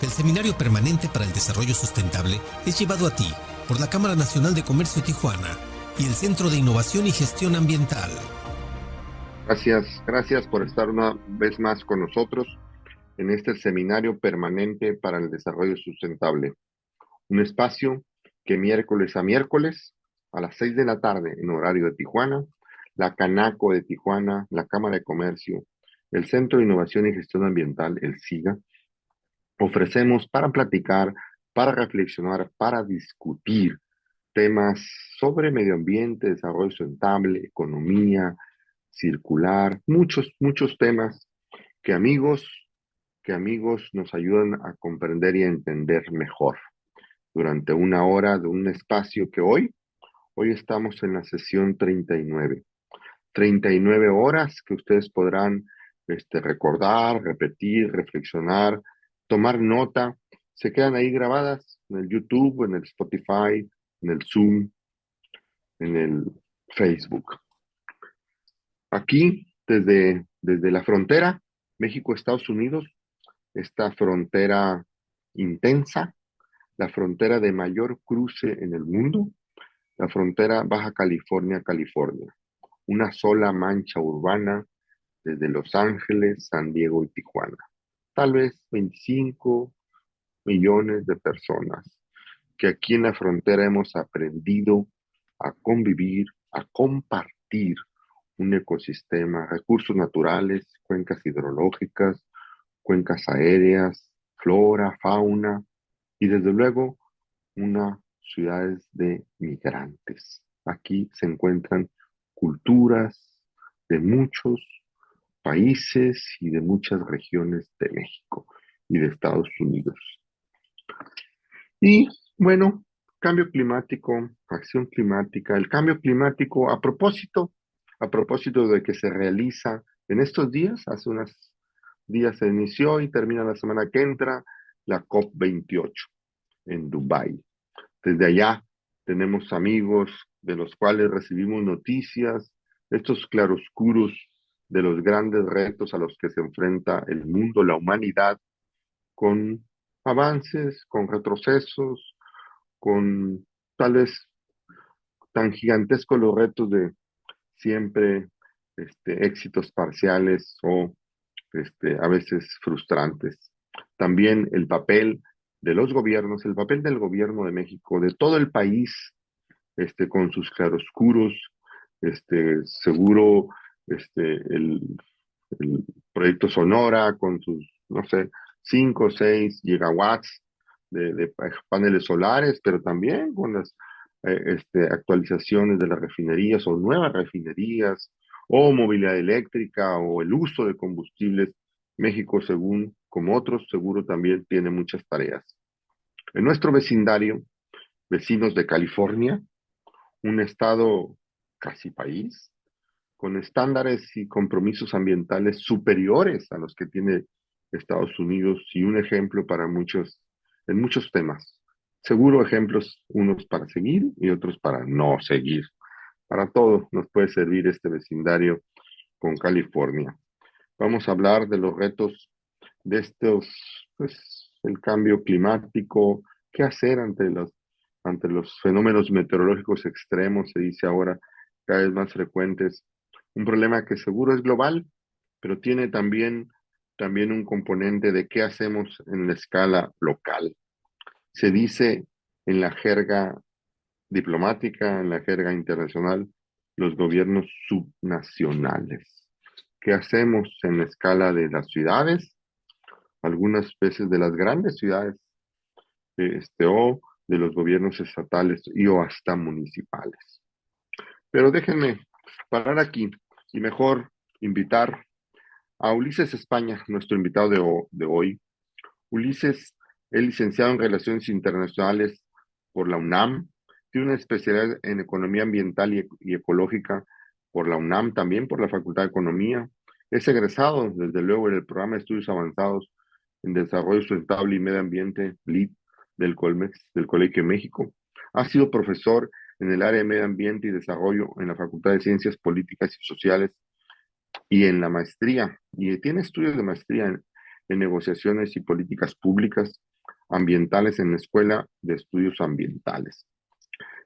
El Seminario Permanente para el Desarrollo Sustentable es llevado a ti por la Cámara Nacional de Comercio Tijuana y el Centro de Innovación y Gestión Ambiental. Gracias por estar una vez más con nosotros en este Seminario Permanente para el Desarrollo Sustentable. Un espacio que miércoles a miércoles a las 6 de la tarde en horario de Tijuana, la Canaco de Tijuana, la Cámara de Comercio, el Centro de Innovación y Gestión Ambiental, el SIGA, ofrecemos para platicar, para reflexionar, para discutir temas sobre medio ambiente, desarrollo sustentable, economía, circular, muchos temas que amigos nos ayudan a comprender y a entender mejor durante una hora de un espacio que hoy estamos en la sesión 39. 39 horas que ustedes podrán recordar, repetir, reflexionar, tomar nota. Se quedan ahí grabadas en el YouTube, en el Spotify, en el Zoom, en el Facebook. Aquí, desde la frontera, México-Estados Unidos, esta frontera intensa, la frontera de mayor cruce en el mundo, la frontera Baja California-California. Una sola mancha urbana desde Los Ángeles, San Diego y Tijuana. Tal vez 25 millones de personas que aquí en la frontera hemos aprendido a convivir, a compartir un ecosistema, recursos naturales, cuencas hidrológicas, cuencas aéreas, flora, fauna y desde luego unas ciudades de migrantes. Aquí se encuentran culturas de muchos países y de muchas regiones de México y de Estados Unidos. Y bueno, cambio climático, acción climática, el cambio climático a propósito de que se realiza en estos días, hace unos días se inició y termina la semana que entra, la COP28 en Dubái. Desde allá tenemos amigos de los cuales recibimos noticias, estos claroscuros de los grandes retos a los que se enfrenta el mundo, la humanidad, con avances, con retrocesos, con tal vez tan gigantescos los retos de siempre éxitos parciales o a veces frustrantes. También el papel de los gobiernos, el papel del gobierno de México, de todo el país, con sus claroscuros, seguro, el proyecto Sonora con sus, no sé, 5 o 6 gigawatts de paneles solares, pero también con las actualizaciones de las refinerías o nuevas refinerías o movilidad eléctrica o el uso de combustibles. México, según como otros, seguro también tiene muchas tareas. En nuestro vecindario, vecinos de California, un estado casi país, con estándares y compromisos ambientales superiores a los que tiene Estados Unidos y un ejemplo para muchos, en muchos temas. Seguro ejemplos, unos para seguir y otros para no seguir. Para todo nos puede servir este vecindario con California. Vamos a hablar de los retos de estos, pues, el cambio climático, qué hacer ante los fenómenos meteorológicos extremos, se dice ahora, cada vez más frecuentes. Un problema que seguro es global, pero tiene también un componente de qué hacemos en la escala local. Se dice en la jerga diplomática, en la jerga internacional, los gobiernos subnacionales. ¿Qué hacemos en la escala de las ciudades? Algunas veces de las grandes ciudades, o de los gobiernos estatales y o hasta municipales. Pero déjenme parar aquí y mejor invitar a Ulises España, nuestro invitado de hoy. Ulises es licenciado en Relaciones Internacionales por la UNAM, tiene una especialidad en Economía Ambiental y Ecológica por la UNAM, también por la Facultad de Economía. Es egresado, desde luego, en el programa de Estudios Avanzados en Desarrollo Sustentable y Medio Ambiente, LEED, del Colmex, del Colegio de México. Ha sido profesor en el área de Medio Ambiente y Desarrollo en la Facultad de Ciencias Políticas y Sociales y en la maestría, y tiene estudios de maestría en negociaciones y políticas públicas ambientales en la Escuela de Estudios Ambientales.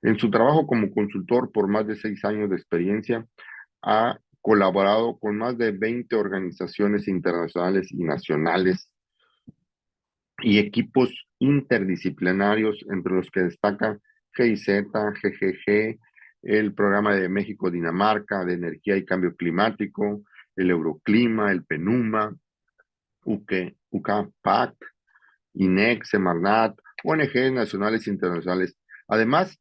En su trabajo como consultor por más de 6 años de experiencia, ha colaborado con más de 20 organizaciones internacionales y nacionales y equipos interdisciplinarios, entre los que destaca GIZ, GGG, el Programa de México-Dinamarca de Energía y Cambio Climático, el Euroclima, el PENUMA, UCAPAC, INEC, Semarnat, ONGs nacionales e internacionales. Además,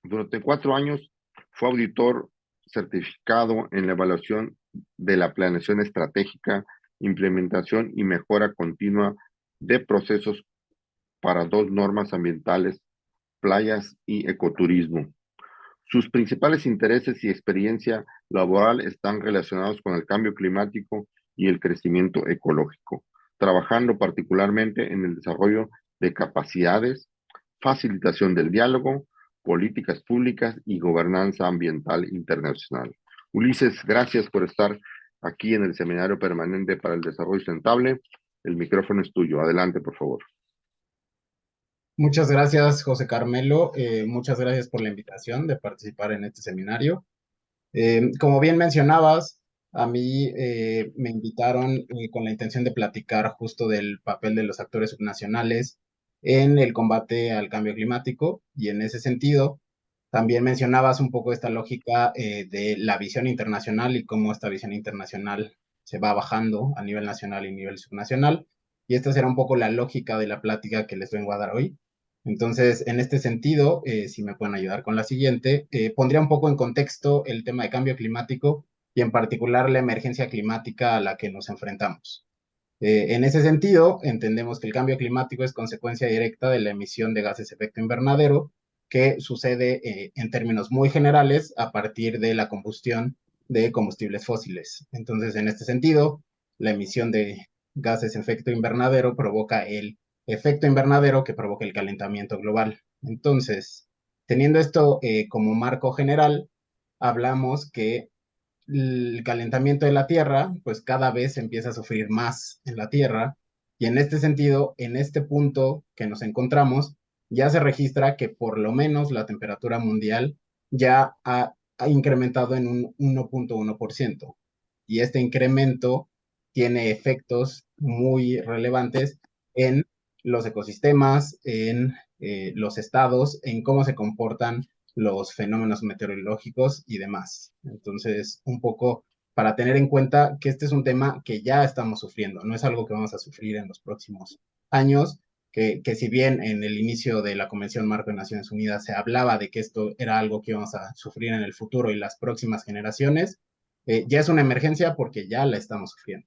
durante 4 años fue auditor certificado en la evaluación de la planeación estratégica, implementación y mejora continua de procesos para 2 normas ambientales, playas y ecoturismo. Sus principales intereses y experiencia laboral están relacionados con el cambio climático y el crecimiento ecológico, trabajando particularmente en el desarrollo de capacidades, facilitación del diálogo, políticas públicas y gobernanza ambiental internacional. Ulises, gracias por estar aquí en el Seminario Permanente para el Desarrollo Sustentable. El micrófono es tuyo. Adelante, por favor. Muchas gracias, José Carmelo. Muchas gracias por la invitación de participar en este seminario. Como bien mencionabas, a mí me invitaron con la intención de platicar justo del papel de los actores subnacionales en el combate al cambio climático, y en ese sentido también mencionabas un poco esta lógica de la visión internacional y cómo esta visión internacional se va bajando a nivel nacional y nivel subnacional, y esta será un poco la lógica de la plática que les vengo a dar hoy. Entonces, en este sentido, si me pueden ayudar con la siguiente, pondría un poco en contexto el tema de cambio climático y en particular la emergencia climática a la que nos enfrentamos. En ese sentido, entendemos que el cambio climático es consecuencia directa de la emisión de gases de efecto invernadero que sucede en términos muy generales a partir de la combustión de combustibles fósiles. Entonces, en este sentido, la emisión de gases de efecto invernadero provoca el efecto invernadero que provoca el calentamiento global. Entonces, teniendo esto como marco general, hablamos que el calentamiento de la Tierra, pues cada vez empieza a sufrir más en la Tierra, y en este sentido, en este punto que nos encontramos, ya se registra que por lo menos la temperatura mundial ya ha incrementado en un 1.1%, y este incremento tiene efectos muy relevantes en los ecosistemas, en los estados, en cómo se comportan los fenómenos meteorológicos y demás. Entonces, un poco para tener en cuenta que este es un tema que ya estamos sufriendo, no es algo que vamos a sufrir en los próximos años, que si bien en el inicio de la Convención Marco de Naciones Unidas se hablaba de que esto era algo que íbamos a sufrir en el futuro y las próximas generaciones, ya es una emergencia porque ya la estamos sufriendo.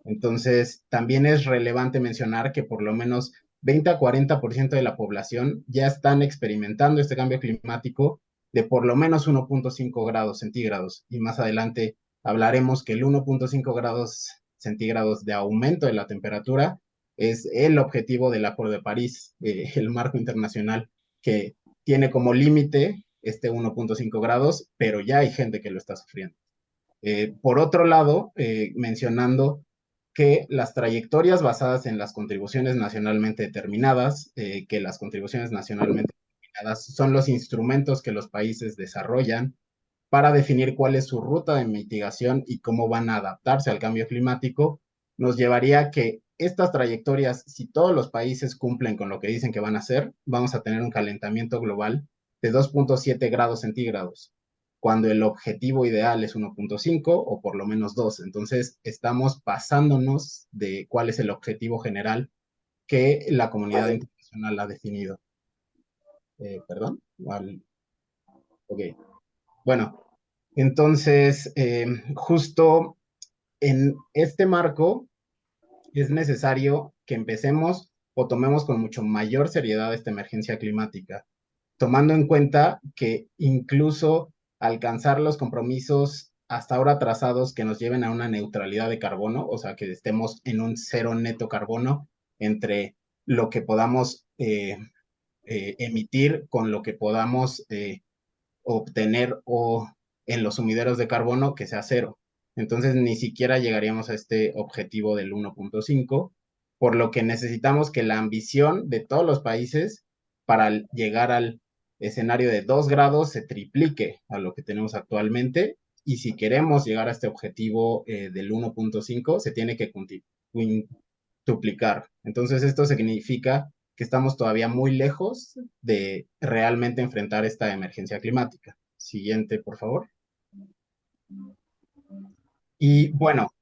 Entonces, también es relevante mencionar que por lo menos 20 a 40% de la población ya están experimentando este cambio climático de por lo menos 1.5 grados centígrados. Y más adelante hablaremos que el 1.5 grados centígrados de aumento de la temperatura es el objetivo del Acuerdo de París, el marco internacional que tiene como límite este 1.5 grados, pero ya hay gente que lo está sufriendo. Por otro lado, mencionando que las trayectorias basadas en las contribuciones nacionalmente determinadas, que las contribuciones nacionalmente determinadas son los instrumentos que los países desarrollan para definir cuál es su ruta de mitigación y cómo van a adaptarse al cambio climático, nos llevaría a que estas trayectorias, si todos los países cumplen con lo que dicen que van a hacer, vamos a tener un calentamiento global de 2.7 grados centígrados, cuando el objetivo ideal es 1.5 o por lo menos 2. Entonces, estamos pasándonos de cuál es el objetivo general que la comunidad internacional ha definido. ¿Perdón? Ok. Bueno, entonces, justo en este marco es necesario que empecemos o tomemos con mucho mayor seriedad esta emergencia climática, tomando en cuenta que incluso alcanzar los compromisos hasta ahora trazados que nos lleven a una neutralidad de carbono, o sea, que estemos en un cero neto carbono entre lo que podamos emitir con lo que podamos obtener o en los sumideros de carbono que sea cero. Entonces ni siquiera llegaríamos a este objetivo del 1.5. por lo que necesitamos que la ambición de todos los países para llegar al escenario de 2 grados se triplique a lo que tenemos actualmente, y si queremos llegar a este objetivo del 1.5, se tiene que quintuplicar. Entonces esto significa que estamos todavía muy lejos de realmente enfrentar esta emergencia climática. Siguiente, por favor. Y bueno,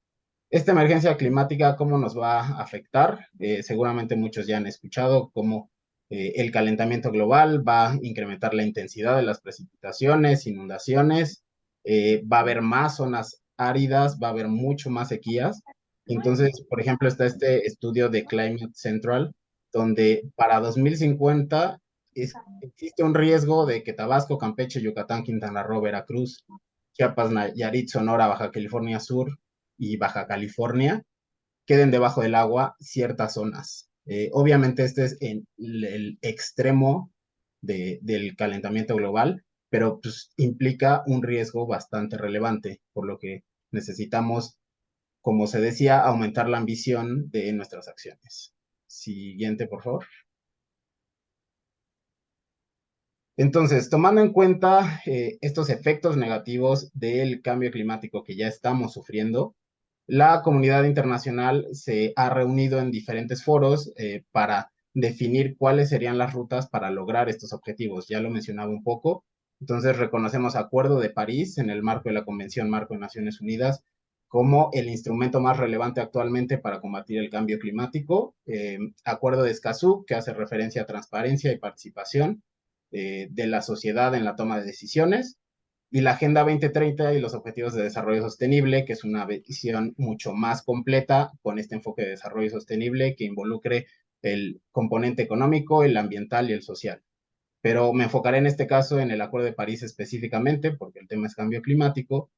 esta emergencia climática, ¿cómo nos va a afectar? Seguramente muchos ya han escuchado cómo el calentamiento global va a incrementar la intensidad de las precipitaciones, inundaciones, va a haber más zonas áridas, va a haber mucho más sequías. Entonces, por ejemplo, está este estudio de Climate Central, donde para 2050 existe un riesgo de que Tabasco, Campeche, Yucatán, Quintana Roo, Veracruz, Chiapas, Nayarit, Sonora, Baja California Sur y Baja California queden debajo del agua ciertas zonas. Obviamente este es el extremo del calentamiento global, pero pues, implica un riesgo bastante relevante, por lo que necesitamos, como se decía, aumentar la ambición de nuestras acciones. Siguiente, por favor. Entonces, tomando en cuenta estos efectos negativos del cambio climático que ya estamos sufriendo, la comunidad internacional se ha reunido en diferentes foros para definir cuáles serían las rutas para lograr estos objetivos. Ya lo mencionaba un poco. Entonces, reconocemos Acuerdo de París en el marco de la Convención Marco de Naciones Unidas como el instrumento más relevante actualmente para combatir el cambio climático. Acuerdo de Escazú, que hace referencia a transparencia y participación de la sociedad en la toma de decisiones, y la Agenda 2030 y los Objetivos de Desarrollo Sostenible, que es una visión mucho más completa con este enfoque de desarrollo sostenible que involucre el componente económico, el ambiental y el social. Pero me enfocaré en este caso en el Acuerdo de París específicamente, porque el tema es cambio climático,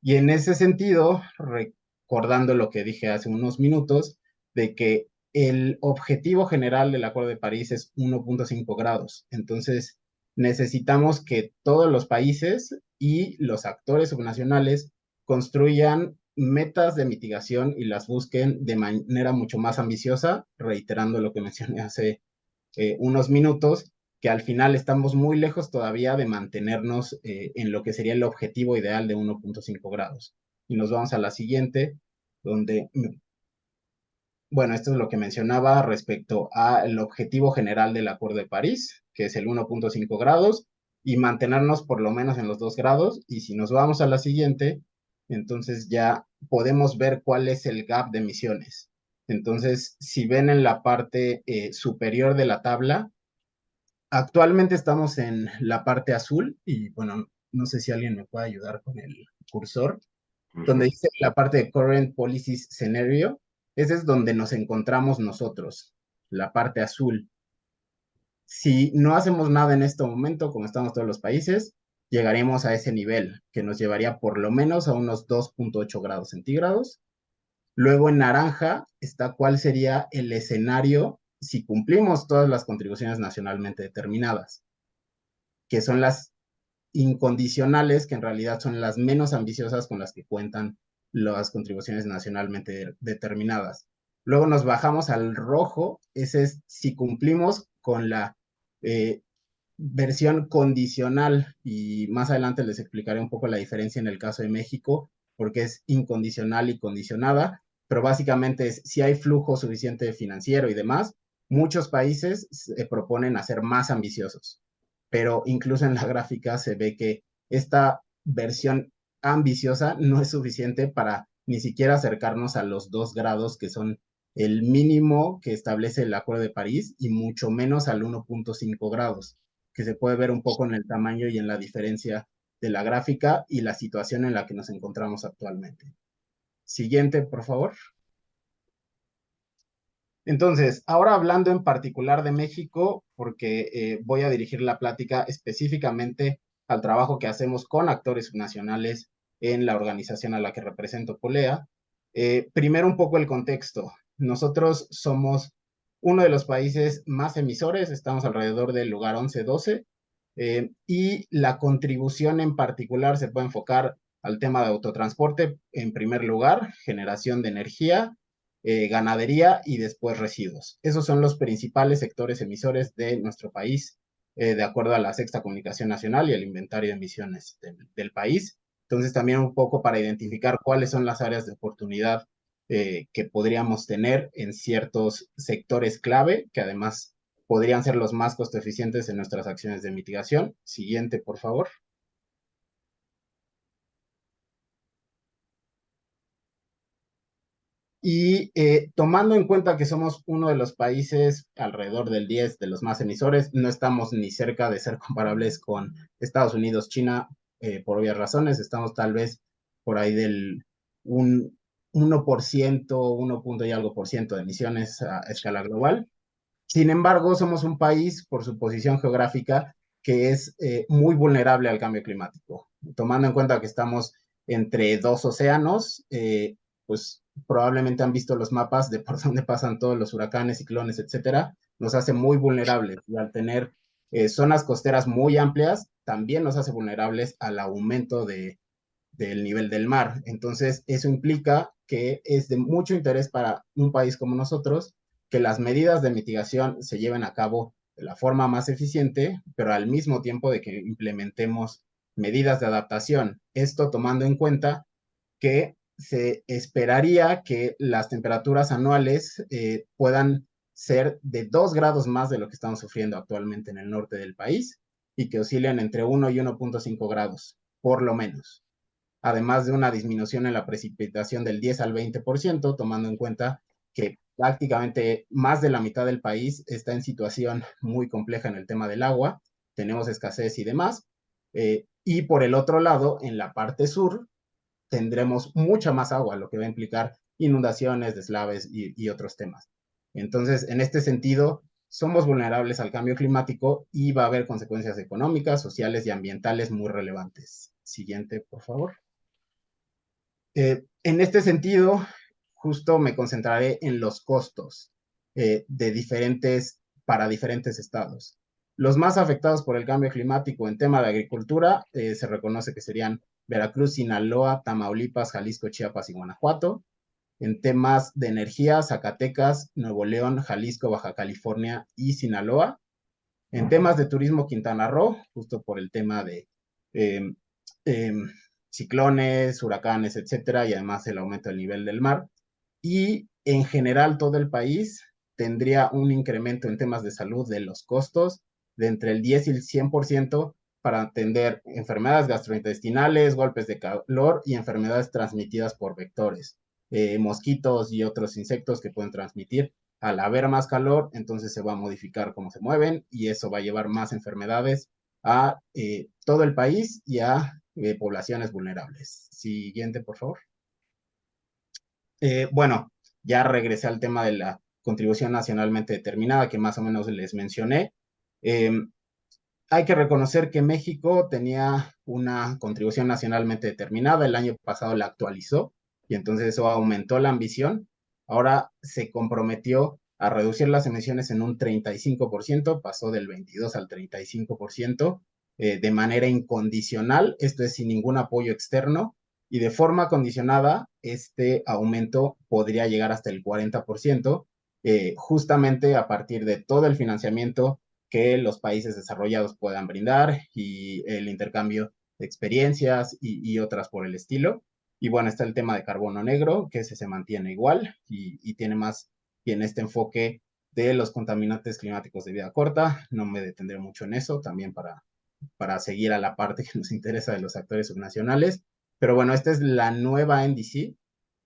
y en ese sentido, recordando lo que dije hace unos minutos, de que el objetivo general del Acuerdo de París es 1.5 grados. Entonces, necesitamos que todos los países y los actores subnacionales construyan metas de mitigación y las busquen de manera mucho más ambiciosa, reiterando lo que mencioné hace unos minutos, que al final estamos muy lejos todavía de mantenernos en lo que sería el objetivo ideal de 1.5 grados. Y nos vamos a la siguiente, donde, bueno, esto es lo que mencionaba respecto al objetivo general del Acuerdo de París, que es el 1.5 grados, y mantenernos por lo menos en los 2 grados. Y si nos vamos a la siguiente, entonces ya podemos ver cuál es el gap de emisiones. Entonces, si ven en la parte superior de la tabla, actualmente estamos en la parte azul y bueno, no sé si alguien me puede ayudar con el cursor, donde dice la parte de Current Policies Scenario. Ese es donde nos encontramos nosotros, la parte azul. Si no hacemos nada en este momento, como estamos todos los países, llegaremos a ese nivel, que nos llevaría por lo menos a unos 2.8 grados centígrados. Luego en naranja está cuál sería el escenario si cumplimos todas las contribuciones nacionalmente determinadas, que son las incondicionales, que en realidad son las menos ambiciosas con las que cuentan las contribuciones nacionalmente determinadas. Luego nos bajamos al rojo, ese es si cumplimos con la versión condicional, y más adelante les explicaré un poco la diferencia en el caso de México, porque es incondicional y condicionada, pero básicamente es si hay flujo suficiente financiero y demás, muchos países se proponen hacer más ambiciosos, pero incluso en la gráfica se ve que esta versión ambiciosa no es suficiente para ni siquiera acercarnos a los 2 grados que son el mínimo que establece el Acuerdo de París, y mucho menos al 1.5 grados, que se puede ver un poco en el tamaño y en la diferencia de la gráfica y la situación en la que nos encontramos actualmente. Siguiente, por favor. Entonces, ahora hablando en particular de México, porque voy a dirigir la plática específicamente al trabajo que hacemos con actores subnacionales en la organización a la que represento, Polea. Primero un poco el contexto. Nosotros somos uno de los países más emisores, estamos alrededor del lugar 11-12, y la contribución en particular se puede enfocar al tema de autotransporte en primer lugar, generación de energía, ganadería y después residuos. Esos son los principales sectores emisores de nuestro país, de acuerdo a la Sexta Comunicación Nacional y el inventario de emisiones del país. Entonces, también un poco para identificar cuáles son las áreas de oportunidad que podríamos tener en ciertos sectores clave, que además podrían ser los más costo eficientes en nuestras acciones de mitigación. Siguiente, por favor. Y tomando en cuenta que somos uno de los países alrededor del 10 de los más emisores, no estamos ni cerca de ser comparables con Estados Unidos, China, por obvias razones. Estamos tal vez por ahí del un 1%, 1 punto y algo por ciento de emisiones a escala global. Sin embargo, somos un país, por su posición geográfica, que es muy vulnerable al cambio climático. Tomando en cuenta que estamos entre dos océanos, pues probablemente han visto los mapas de por dónde pasan todos los huracanes, ciclones, etcétera, nos hace muy vulnerables. Y al tener zonas costeras muy amplias, también nos hace vulnerables al aumento del nivel del mar. Entonces, eso implica que es de mucho interés para un país como nosotros que las medidas de mitigación se lleven a cabo de la forma más eficiente, pero al mismo tiempo de que implementemos medidas de adaptación. Esto tomando en cuenta que se esperaría que las temperaturas anuales puedan ser de 2 grados más de lo que estamos sufriendo actualmente en el norte del país y que oscilen entre 1 y 1.5 grados, por lo menos, además de una disminución en la precipitación del 10 al 20%, tomando en cuenta que prácticamente más de la mitad del país está en situación muy compleja en el tema del agua, tenemos escasez y demás. Y por el otro lado, en la parte sur, tendremos mucha más agua, lo que va a implicar inundaciones, deslaves y otros temas. Entonces, en este sentido, somos vulnerables al cambio climático y va a haber consecuencias económicas, sociales y ambientales muy relevantes. Siguiente, por favor. En este sentido, justo me concentraré en los costos para diferentes estados. Los más afectados por el cambio climático en tema de agricultura se reconoce que serían Veracruz, Sinaloa, Tamaulipas, Jalisco, Chiapas y Guanajuato. En temas de energía, Zacatecas, Nuevo León, Jalisco, Baja California y Sinaloa. En temas de turismo, Quintana Roo, justo por el tema de eh, eh, ciclones, huracanes, etcétera, y además el aumento del nivel del mar. Y en general todo el país tendría un incremento en temas de salud de los costos de entre el 10 y el 100% para atender enfermedades gastrointestinales, golpes de calor y enfermedades transmitidas por vectores, mosquitos y otros insectos que pueden transmitir. Al haber más calor, entonces se va a modificar cómo se mueven y eso va a llevar más enfermedades a todo el país y a poblaciones vulnerables. Siguiente, por favor. Bueno, ya regresé al tema de la contribución nacionalmente determinada que más o menos les mencioné. Hay que reconocer que México tenía una contribución nacionalmente determinada, el año pasado la actualizó y entonces eso aumentó la ambición. Ahora se comprometió a reducir las emisiones en un 35%, pasó del 22 al 35%, de manera incondicional, esto es sin ningún apoyo externo, y de forma condicionada, este aumento podría llegar hasta el 40%, justamente a partir de todo el financiamiento que los países desarrollados puedan brindar y el intercambio de experiencias y otras por el estilo. Y bueno, está el tema de carbono negro, que ese se mantiene igual y tiene más bien este enfoque de los contaminantes climáticos de vida corta. No me detendré mucho en eso, también para seguir a la parte que nos interesa de los actores subnacionales. Pero bueno, esta es la nueva NDC,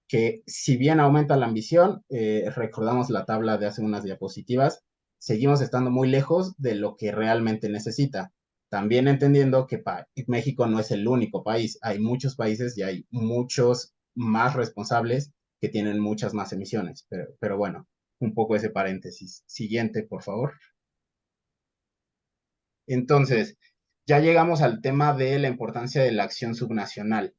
que si bien aumenta la ambición, recordamos la tabla de hace unas diapositivas, seguimos estando muy lejos de lo que realmente necesita. También entendiendo que México no es el único país, hay muchos países y hay muchos más responsables que tienen muchas más emisiones. Pero bueno, un poco ese paréntesis. Siguiente, por favor. Entonces, ya llegamos al tema de la importancia de la acción subnacional.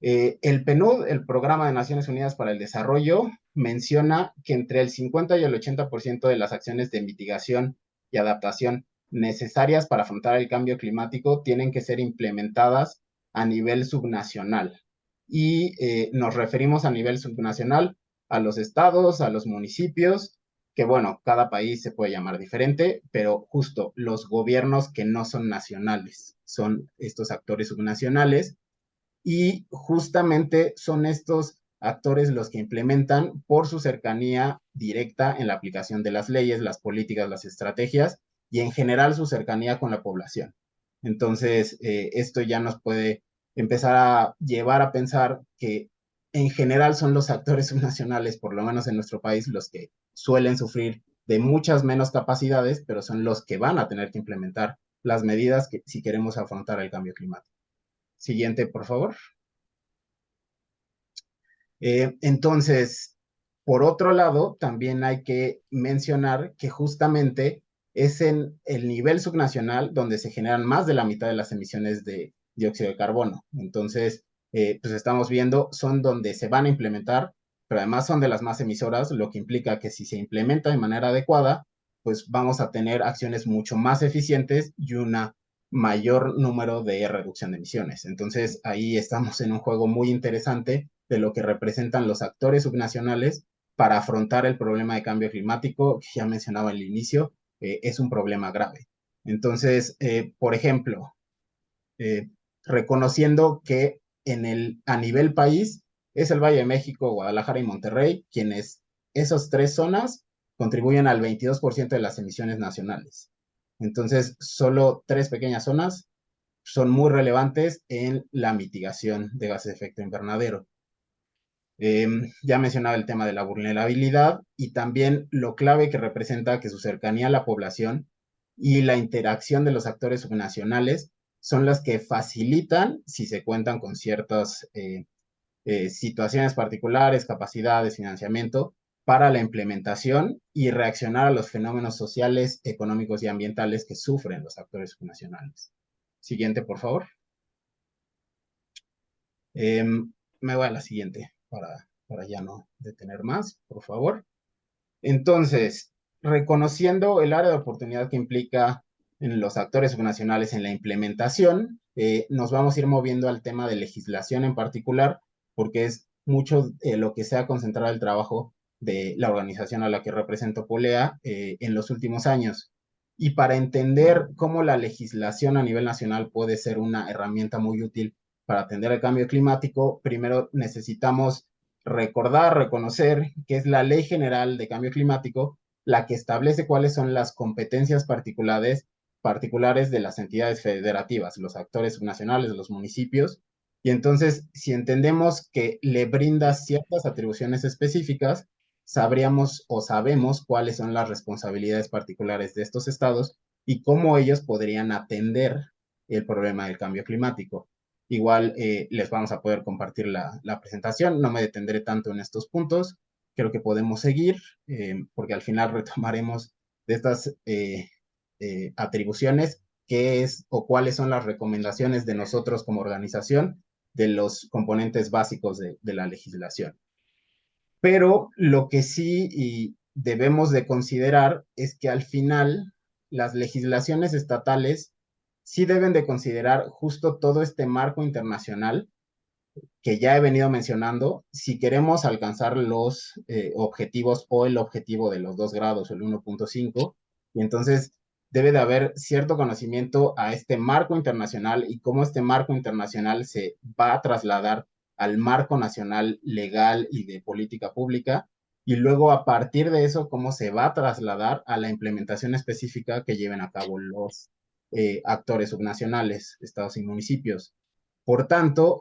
El PNUD, el Programa de Naciones Unidas para el Desarrollo, menciona que entre el 50 y el 80% de las acciones de mitigación y adaptación necesarias para afrontar el cambio climático tienen que ser implementadas a nivel subnacional. Y nos referimos a nivel subnacional a los estados, a los municipios, que bueno, cada país se puede llamar diferente, pero justo los gobiernos que no son nacionales, son estos actores subnacionales y justamente son estos actores los que implementan por su cercanía directa en la aplicación de las leyes, las políticas, las estrategias y en general su cercanía con la población. Entonces, esto ya nos puede empezar a llevar a pensar que en general son los actores subnacionales, por lo menos en nuestro país, los que suelen sufrir de muchas menos capacidades, pero son los que van a tener que implementar las medidas que, si queremos afrontar el cambio climático. Siguiente, por favor. Entonces, por otro lado, también hay que mencionar que justamente es en el nivel subnacional donde se generan más de la mitad de las emisiones de dióxido de carbono. Entonces, pues estamos viendo, son donde se van a implementar, pero además son de las más emisoras, lo que implica que si se implementa de manera adecuada, pues vamos a tener acciones mucho más eficientes y un mayor número de reducción de emisiones. Entonces, ahí estamos en un juego muy interesante de lo que representan los actores subnacionales para afrontar el problema de cambio climático, que ya mencionaba al inicio, es un problema grave. Entonces, por ejemplo, eh, reconociendo que a nivel país es el Valle de México, Guadalajara y Monterrey, quienes esas tres zonas contribuyen al 22% de las emisiones nacionales. Entonces, solo tres pequeñas zonas son muy relevantes en la mitigación de gases de efecto invernadero. Ya mencionaba el tema de la vulnerabilidad y también lo clave que representa que su cercanía a la población y la interacción de los actores subnacionales son las que facilitan, si se cuentan con ciertas situaciones particulares, capacidades, financiamiento, para la implementación y reaccionar a los fenómenos sociales, económicos y ambientales que sufren los actores subnacionales. Siguiente, por favor. Me voy a la siguiente para ya no detener más, por favor. Entonces, reconociendo el área de oportunidad que implica en los actores subnacionales en la implementación, nos vamos a ir moviendo al tema de legislación en particular, porque es mucho lo que se ha concentrado el trabajo de la organización a la que represento, Polea, en los últimos años. Y para entender cómo la legislación a nivel nacional puede ser una herramienta muy útil para atender el cambio climático, primero necesitamos recordar, reconocer que es la Ley General de Cambio Climático la que establece cuáles son las competencias particulares de las entidades federativas, los actores subnacionales, los municipios. Y entonces, si entendemos que le brinda ciertas atribuciones específicas, sabríamos o sabemos cuáles son las responsabilidades particulares de estos estados y cómo ellos podrían atender el problema del cambio climático. Igual les vamos a poder compartir la presentación, no me detendré tanto en estos puntos, creo que podemos seguir, porque al final retomaremos de estas atribuciones qué es o cuáles son las recomendaciones de nosotros como organización de los componentes básicos de la legislación. Pero lo que sí debemos de considerar es que al final las legislaciones estatales sí deben de considerar justo todo este marco internacional que ya he venido mencionando, si queremos alcanzar los objetivos o el objetivo de los 2 grados o el 1.5, y entonces debe de haber cierto conocimiento a este marco internacional y cómo este marco internacional se va a trasladar al marco nacional legal y de política pública, y luego a partir de eso, cómo se va a trasladar a la implementación específica que lleven a cabo los actores subnacionales, estados y municipios. Por tanto,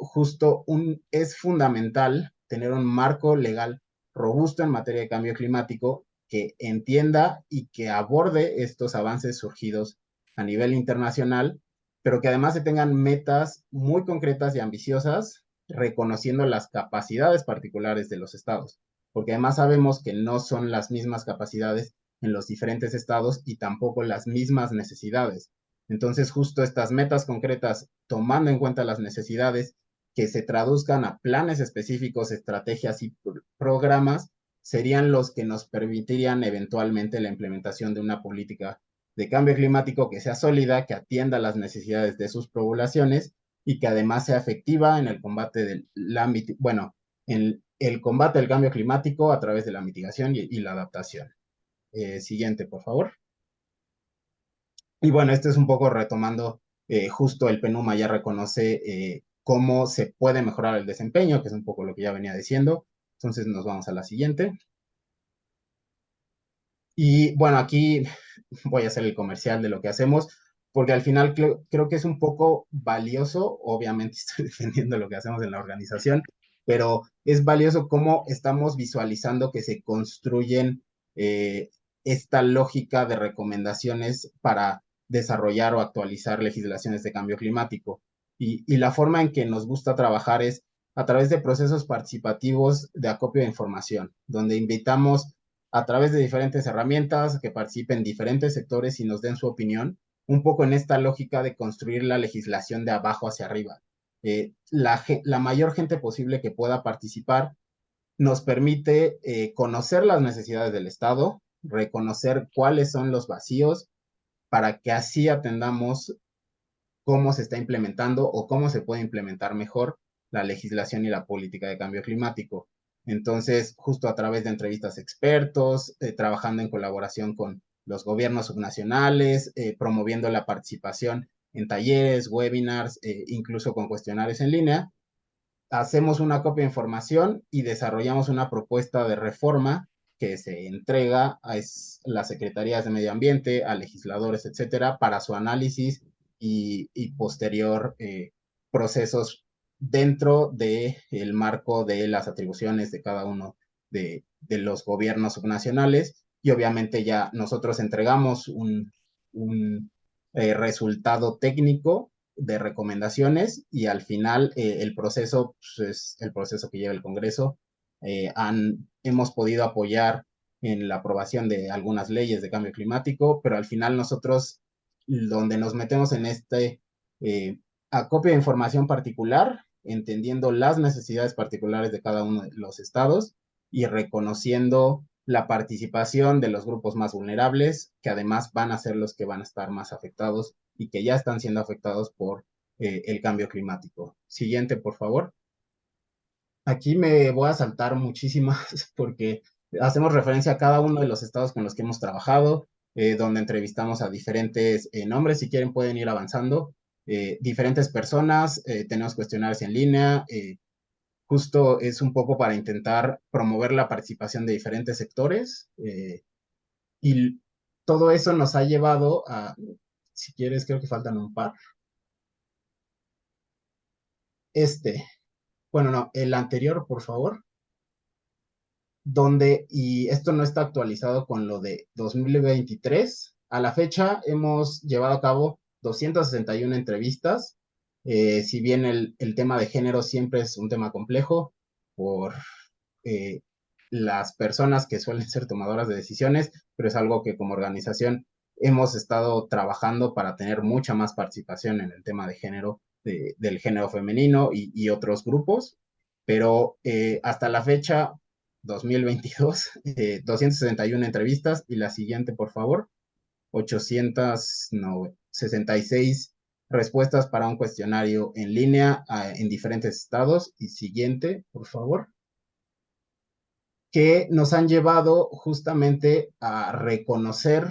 es fundamental tener un marco legal robusto en materia de cambio climático que entienda y que aborde estos avances surgidos a nivel internacional, pero que además se tengan metas muy concretas y ambiciosas, reconociendo las capacidades particulares de los estados, porque además sabemos que no son las mismas capacidades en los diferentes estados y tampoco las mismas necesidades. Entonces, justo estas metas concretas, tomando en cuenta las necesidades, que se traduzcan a planes específicos, estrategias y programas, serían los que nos permitirían eventualmente la implementación de una política de cambio climático que sea sólida, que atienda las necesidades de sus poblaciones y que además sea efectiva en el combate del ámbito, bueno, en el combate al cambio climático a través de la mitigación y la adaptación. Siguiente, por favor. Y bueno, este es un poco retomando, justo el PNUMA ya reconoce cómo se puede mejorar el desempeño, que es un poco lo que ya venía diciendo. Entonces nos vamos a la siguiente. Y bueno, aquí voy a hacer el comercial de lo que hacemos, porque al final creo que es un poco valioso, obviamente estoy defendiendo lo que hacemos en la organización, pero es valioso cómo estamos visualizando que se construyen esta lógica de recomendaciones para desarrollar o actualizar legislaciones de cambio climático. Y la forma en que nos gusta trabajar es a través de procesos participativos de acopio de información, donde invitamos a través de diferentes herramientas que participen diferentes sectores y nos den su opinión, un poco en esta lógica de construir la legislación de abajo hacia arriba. La mayor gente posible que pueda participar nos permite conocer las necesidades del Estado, reconocer cuáles son los vacíos, para que así atendamos cómo se está implementando o cómo se puede implementar mejor la legislación y la política de cambio climático. Entonces, justo a través de entrevistas a expertos, trabajando en colaboración con los gobiernos subnacionales, promoviendo la participación en talleres, webinars, incluso con cuestionarios en línea, hacemos una copia de información y desarrollamos una propuesta de reforma que se entrega a las secretarías de medio ambiente, a legisladores, etcétera, para su análisis y posterior procesos dentro del marco de las atribuciones de cada uno de los gobiernos subnacionales. Y obviamente ya nosotros entregamos un resultado técnico de recomendaciones y al final el proceso pues, es el proceso que lleva el Congreso. Hemos podido apoyar en la aprobación de algunas leyes de cambio climático, pero al final nosotros donde nos metemos en este acopio de información particular, entendiendo las necesidades particulares de cada uno de los estados y reconociendo la participación de los grupos más vulnerables, que además van a ser los que van a estar más afectados y que ya están siendo afectados por el cambio climático. Siguiente, por favor. Aquí me voy a saltar muchísimas porque hacemos referencia a cada uno de los estados con los que hemos trabajado, donde entrevistamos a diferentes nombres. Si quieren pueden ir avanzando. Diferentes personas, tenemos cuestionarios en línea. Justo es un poco para intentar promover la participación de diferentes sectores. Y todo eso nos ha llevado a, si quieres, creo que faltan un par. Bueno, no, el anterior, por favor, donde, y esto no está actualizado con lo de 2023, a la fecha hemos llevado a cabo 261 entrevistas. Si bien el tema de género siempre es un tema complejo por eh, las personas que suelen ser tomadoras de decisiones, pero es algo que como organización hemos estado trabajando para tener mucha más participación en el tema de género, del género femenino y otros grupos, pero hasta la fecha, 2022, 261 entrevistas y la siguiente, por favor, 866 respuestas para un cuestionario en línea en diferentes estados. Y siguiente, por favor, que nos han llevado justamente a reconocer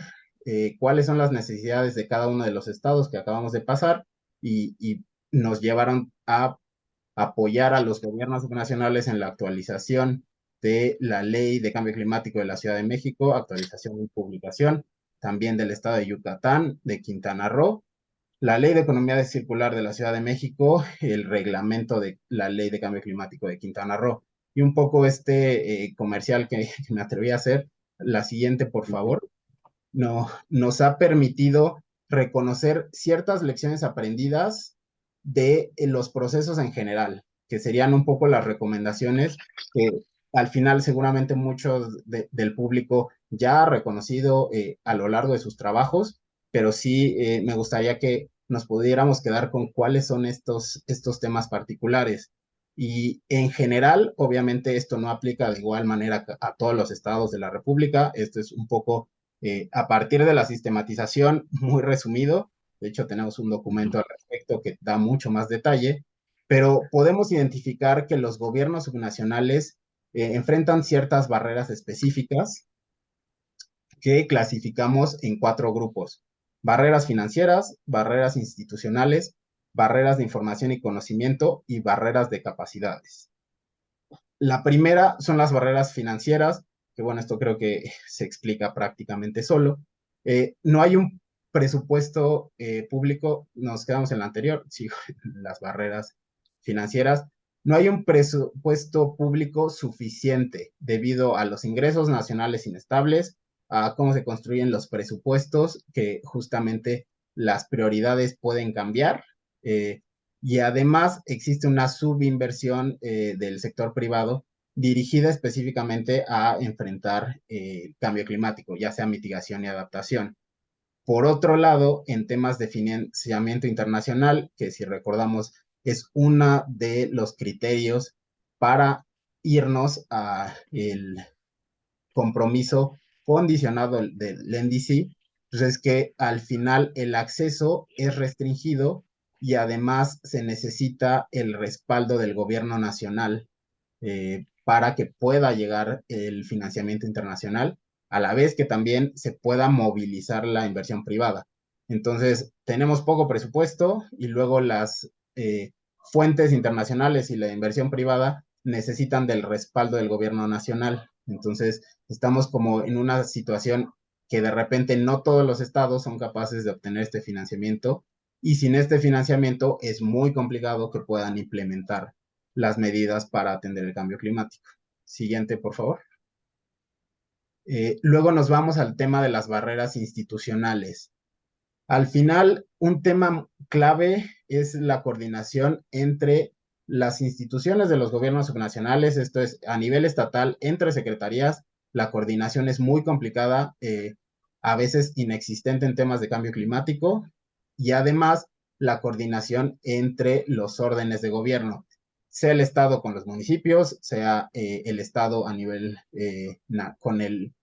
cuáles son las necesidades de cada uno de los estados que acabamos de pasar y nos llevaron a apoyar a los gobiernos nacionales en la actualización de la Ley de Cambio Climático de la Ciudad de México, actualización y publicación, también del estado de Yucatán, de Quintana Roo, la Ley de Economía Circular de la Ciudad de México, el reglamento de la Ley de Cambio Climático de Quintana Roo. Y un poco este comercial que me atreví a hacer, la siguiente, por favor, no, nos ha permitido reconocer ciertas lecciones aprendidas de los procesos en general, que serían un poco las recomendaciones que al final seguramente muchos del público ya ha reconocido a lo largo de sus trabajos, pero sí me gustaría que nos pudiéramos quedar con cuáles son estos temas particulares. Y en general, obviamente esto no aplica de igual manera a todos los estados de la República, esto es un poco a partir de la sistematización, muy resumido. De hecho, tenemos un documento al respecto que da mucho más detalle, pero podemos identificar que los gobiernos subnacionales enfrentan ciertas barreras específicas que clasificamos en 4 grupos: barreras financieras, barreras institucionales, barreras de información y conocimiento y barreras de capacidades. La primera son las barreras financieras, que bueno, esto creo que se explica prácticamente solo. No hay un presupuesto público, nos quedamos en la anterior, sí, las barreras financieras. No hay un presupuesto público suficiente debido a los ingresos nacionales inestables, a cómo se construyen los presupuestos, que justamente las prioridades pueden cambiar. Y además existe una subinversión del sector privado dirigida específicamente a enfrentar el cambio climático, ya sea mitigación y adaptación. Por otro lado, en temas de financiamiento internacional, que si recordamos es uno de los criterios para irnos a el compromiso condicionado del NDC, pues es que al final el acceso es restringido y además se necesita el respaldo del gobierno nacional para que pueda llegar el financiamiento internacional, a la vez que también se pueda movilizar la inversión privada. Entonces, tenemos poco presupuesto y luego las fuentes internacionales y la inversión privada necesitan del respaldo del gobierno nacional. Entonces, estamos como en una situación que de repente no todos los estados son capaces de obtener este financiamiento, y sin este financiamiento es muy complicado que puedan implementar las medidas para atender el cambio climático. Siguiente, por favor. Luego nos vamos al tema de las barreras institucionales. Al final, un tema clave es la coordinación entre las instituciones de los gobiernos subnacionales, esto es, a nivel estatal, entre secretarías. La coordinación es muy complicada, a veces inexistente en temas de cambio climático, y además la coordinación entre los órdenes de gobierno, sea el Estado con los municipios, sea el Estado a nivel con el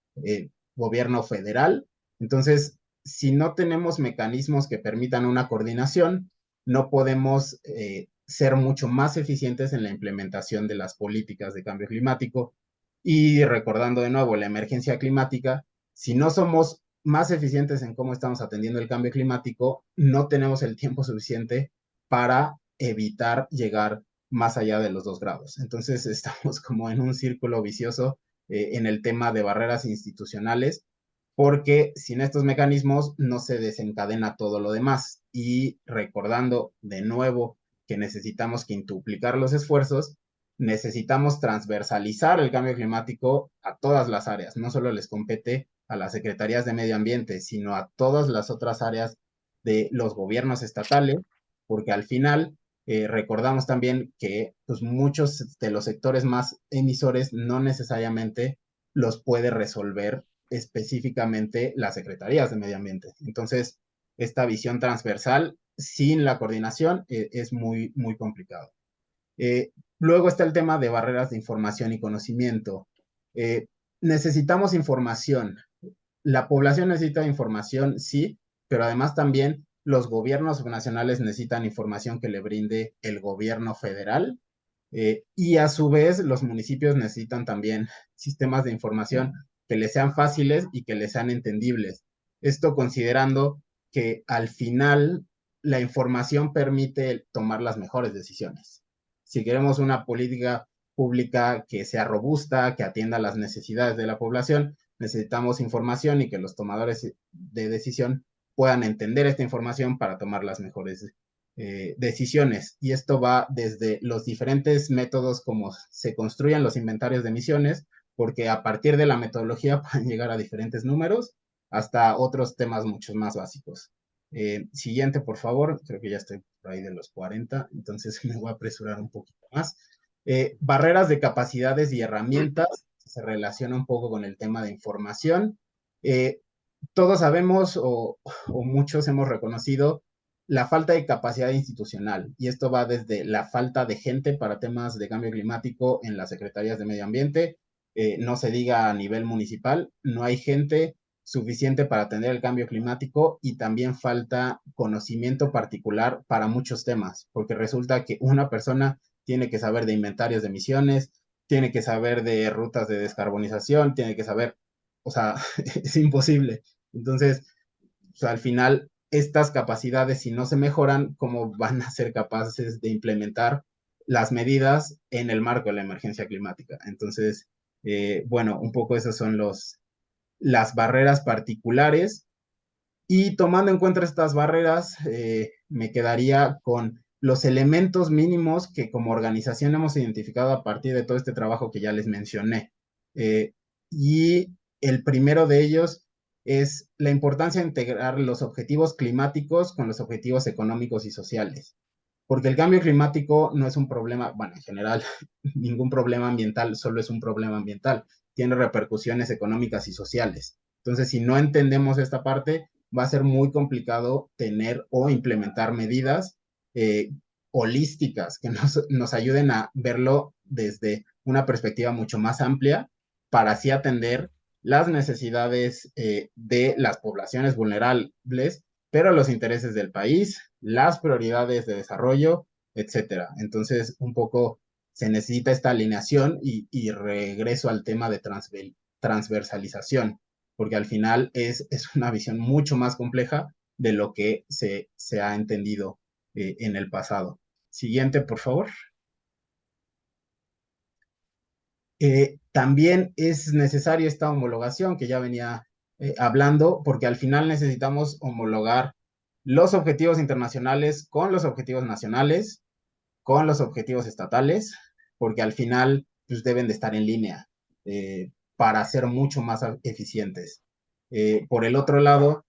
gobierno federal. Entonces, si no tenemos mecanismos que permitan una coordinación, no podemos ser mucho más eficientes en la implementación de las políticas de cambio climático. Y recordando de nuevo la emergencia climática, si no somos más eficientes en cómo estamos atendiendo el cambio climático, no tenemos el tiempo suficiente para evitar llegar más allá de los 2 grados. Entonces estamos como en un círculo vicioso en el tema de barreras institucionales, porque sin estos mecanismos no se desencadena todo lo demás. Y recordando de nuevo que necesitamos quintuplicar los esfuerzos, necesitamos transversalizar el cambio climático a todas las áreas. No solo les compete a las secretarías de medio ambiente, sino a todas las otras áreas de los gobiernos estatales, porque al final recordamos también que pues, muchos de los sectores más emisores no necesariamente los puede resolver específicamente las secretarías de medio ambiente. Entonces, esta visión transversal sin la coordinación es muy, muy complicado. Luego está el tema de barreras de información y conocimiento. Necesitamos información. La población necesita información, sí, pero además también los gobiernos subnacionales necesitan información que le brinde el gobierno federal, y a su vez los municipios necesitan también sistemas de información que les sean fáciles y que les sean entendibles. Esto considerando que al final la información permite tomar las mejores decisiones. Si queremos una política pública que sea robusta, que atienda las necesidades de la población, necesitamos información y que los tomadores de decisión puedan entender esta información para tomar las mejores decisiones. Y esto va desde los diferentes métodos como se construyen los inventarios de emisiones, porque a partir de la metodología pueden llegar a diferentes números, hasta otros temas mucho más básicos. Siguiente, por favor. Creo que ya estoy por ahí de los 40, entonces me voy a apresurar un poquito más. Barreras de capacidades y herramientas, se relaciona un poco con el tema de información. Todos sabemos o muchos hemos reconocido la falta de capacidad institucional, y esto va desde la falta de gente para temas de cambio climático en las secretarías de medio ambiente, no se diga a nivel municipal, no hay gente suficiente para atender el cambio climático, y también falta conocimiento particular para muchos temas, porque resulta que una persona tiene que saber de inventarios de emisiones, tiene que saber de rutas de descarbonización, tiene que saber, o sea, es imposible. Entonces, o sea, al final, estas capacidades, si no se mejoran, ¿cómo van a ser capaces de implementar las medidas en el marco de la emergencia climática? Entonces, bueno, un poco esas son las barreras particulares. Y tomando en cuenta estas barreras, me quedaría con los elementos mínimos que como organización hemos identificado a partir de todo este trabajo que ya les mencioné. Eh, y el primero de ellos es la importancia de integrar los objetivos climáticos con los objetivos económicos y sociales. Porque el cambio climático no es un problema, bueno, en general, ningún problema ambiental solo es un problema ambiental, tiene repercusiones económicas y sociales. Entonces, si no entendemos esta parte, va a ser muy complicado tener o implementar medidas eh, holísticas que nos ayuden a verlo desde una perspectiva mucho más amplia para así atender las necesidades de las poblaciones vulnerables, pero los intereses del país, las prioridades de desarrollo, etcétera. Entonces, un poco se necesita esta alineación y regreso al tema de transversalización, porque al final es una visión mucho más compleja de lo que se ha entendido en el pasado. Siguiente, por favor. También es necesario esta homologación que ya venía hablando, porque al final necesitamos homologar los objetivos internacionales con los objetivos nacionales, con los objetivos estatales, porque al final pues, deben de estar en línea para ser mucho más eficientes. Por el otro lado,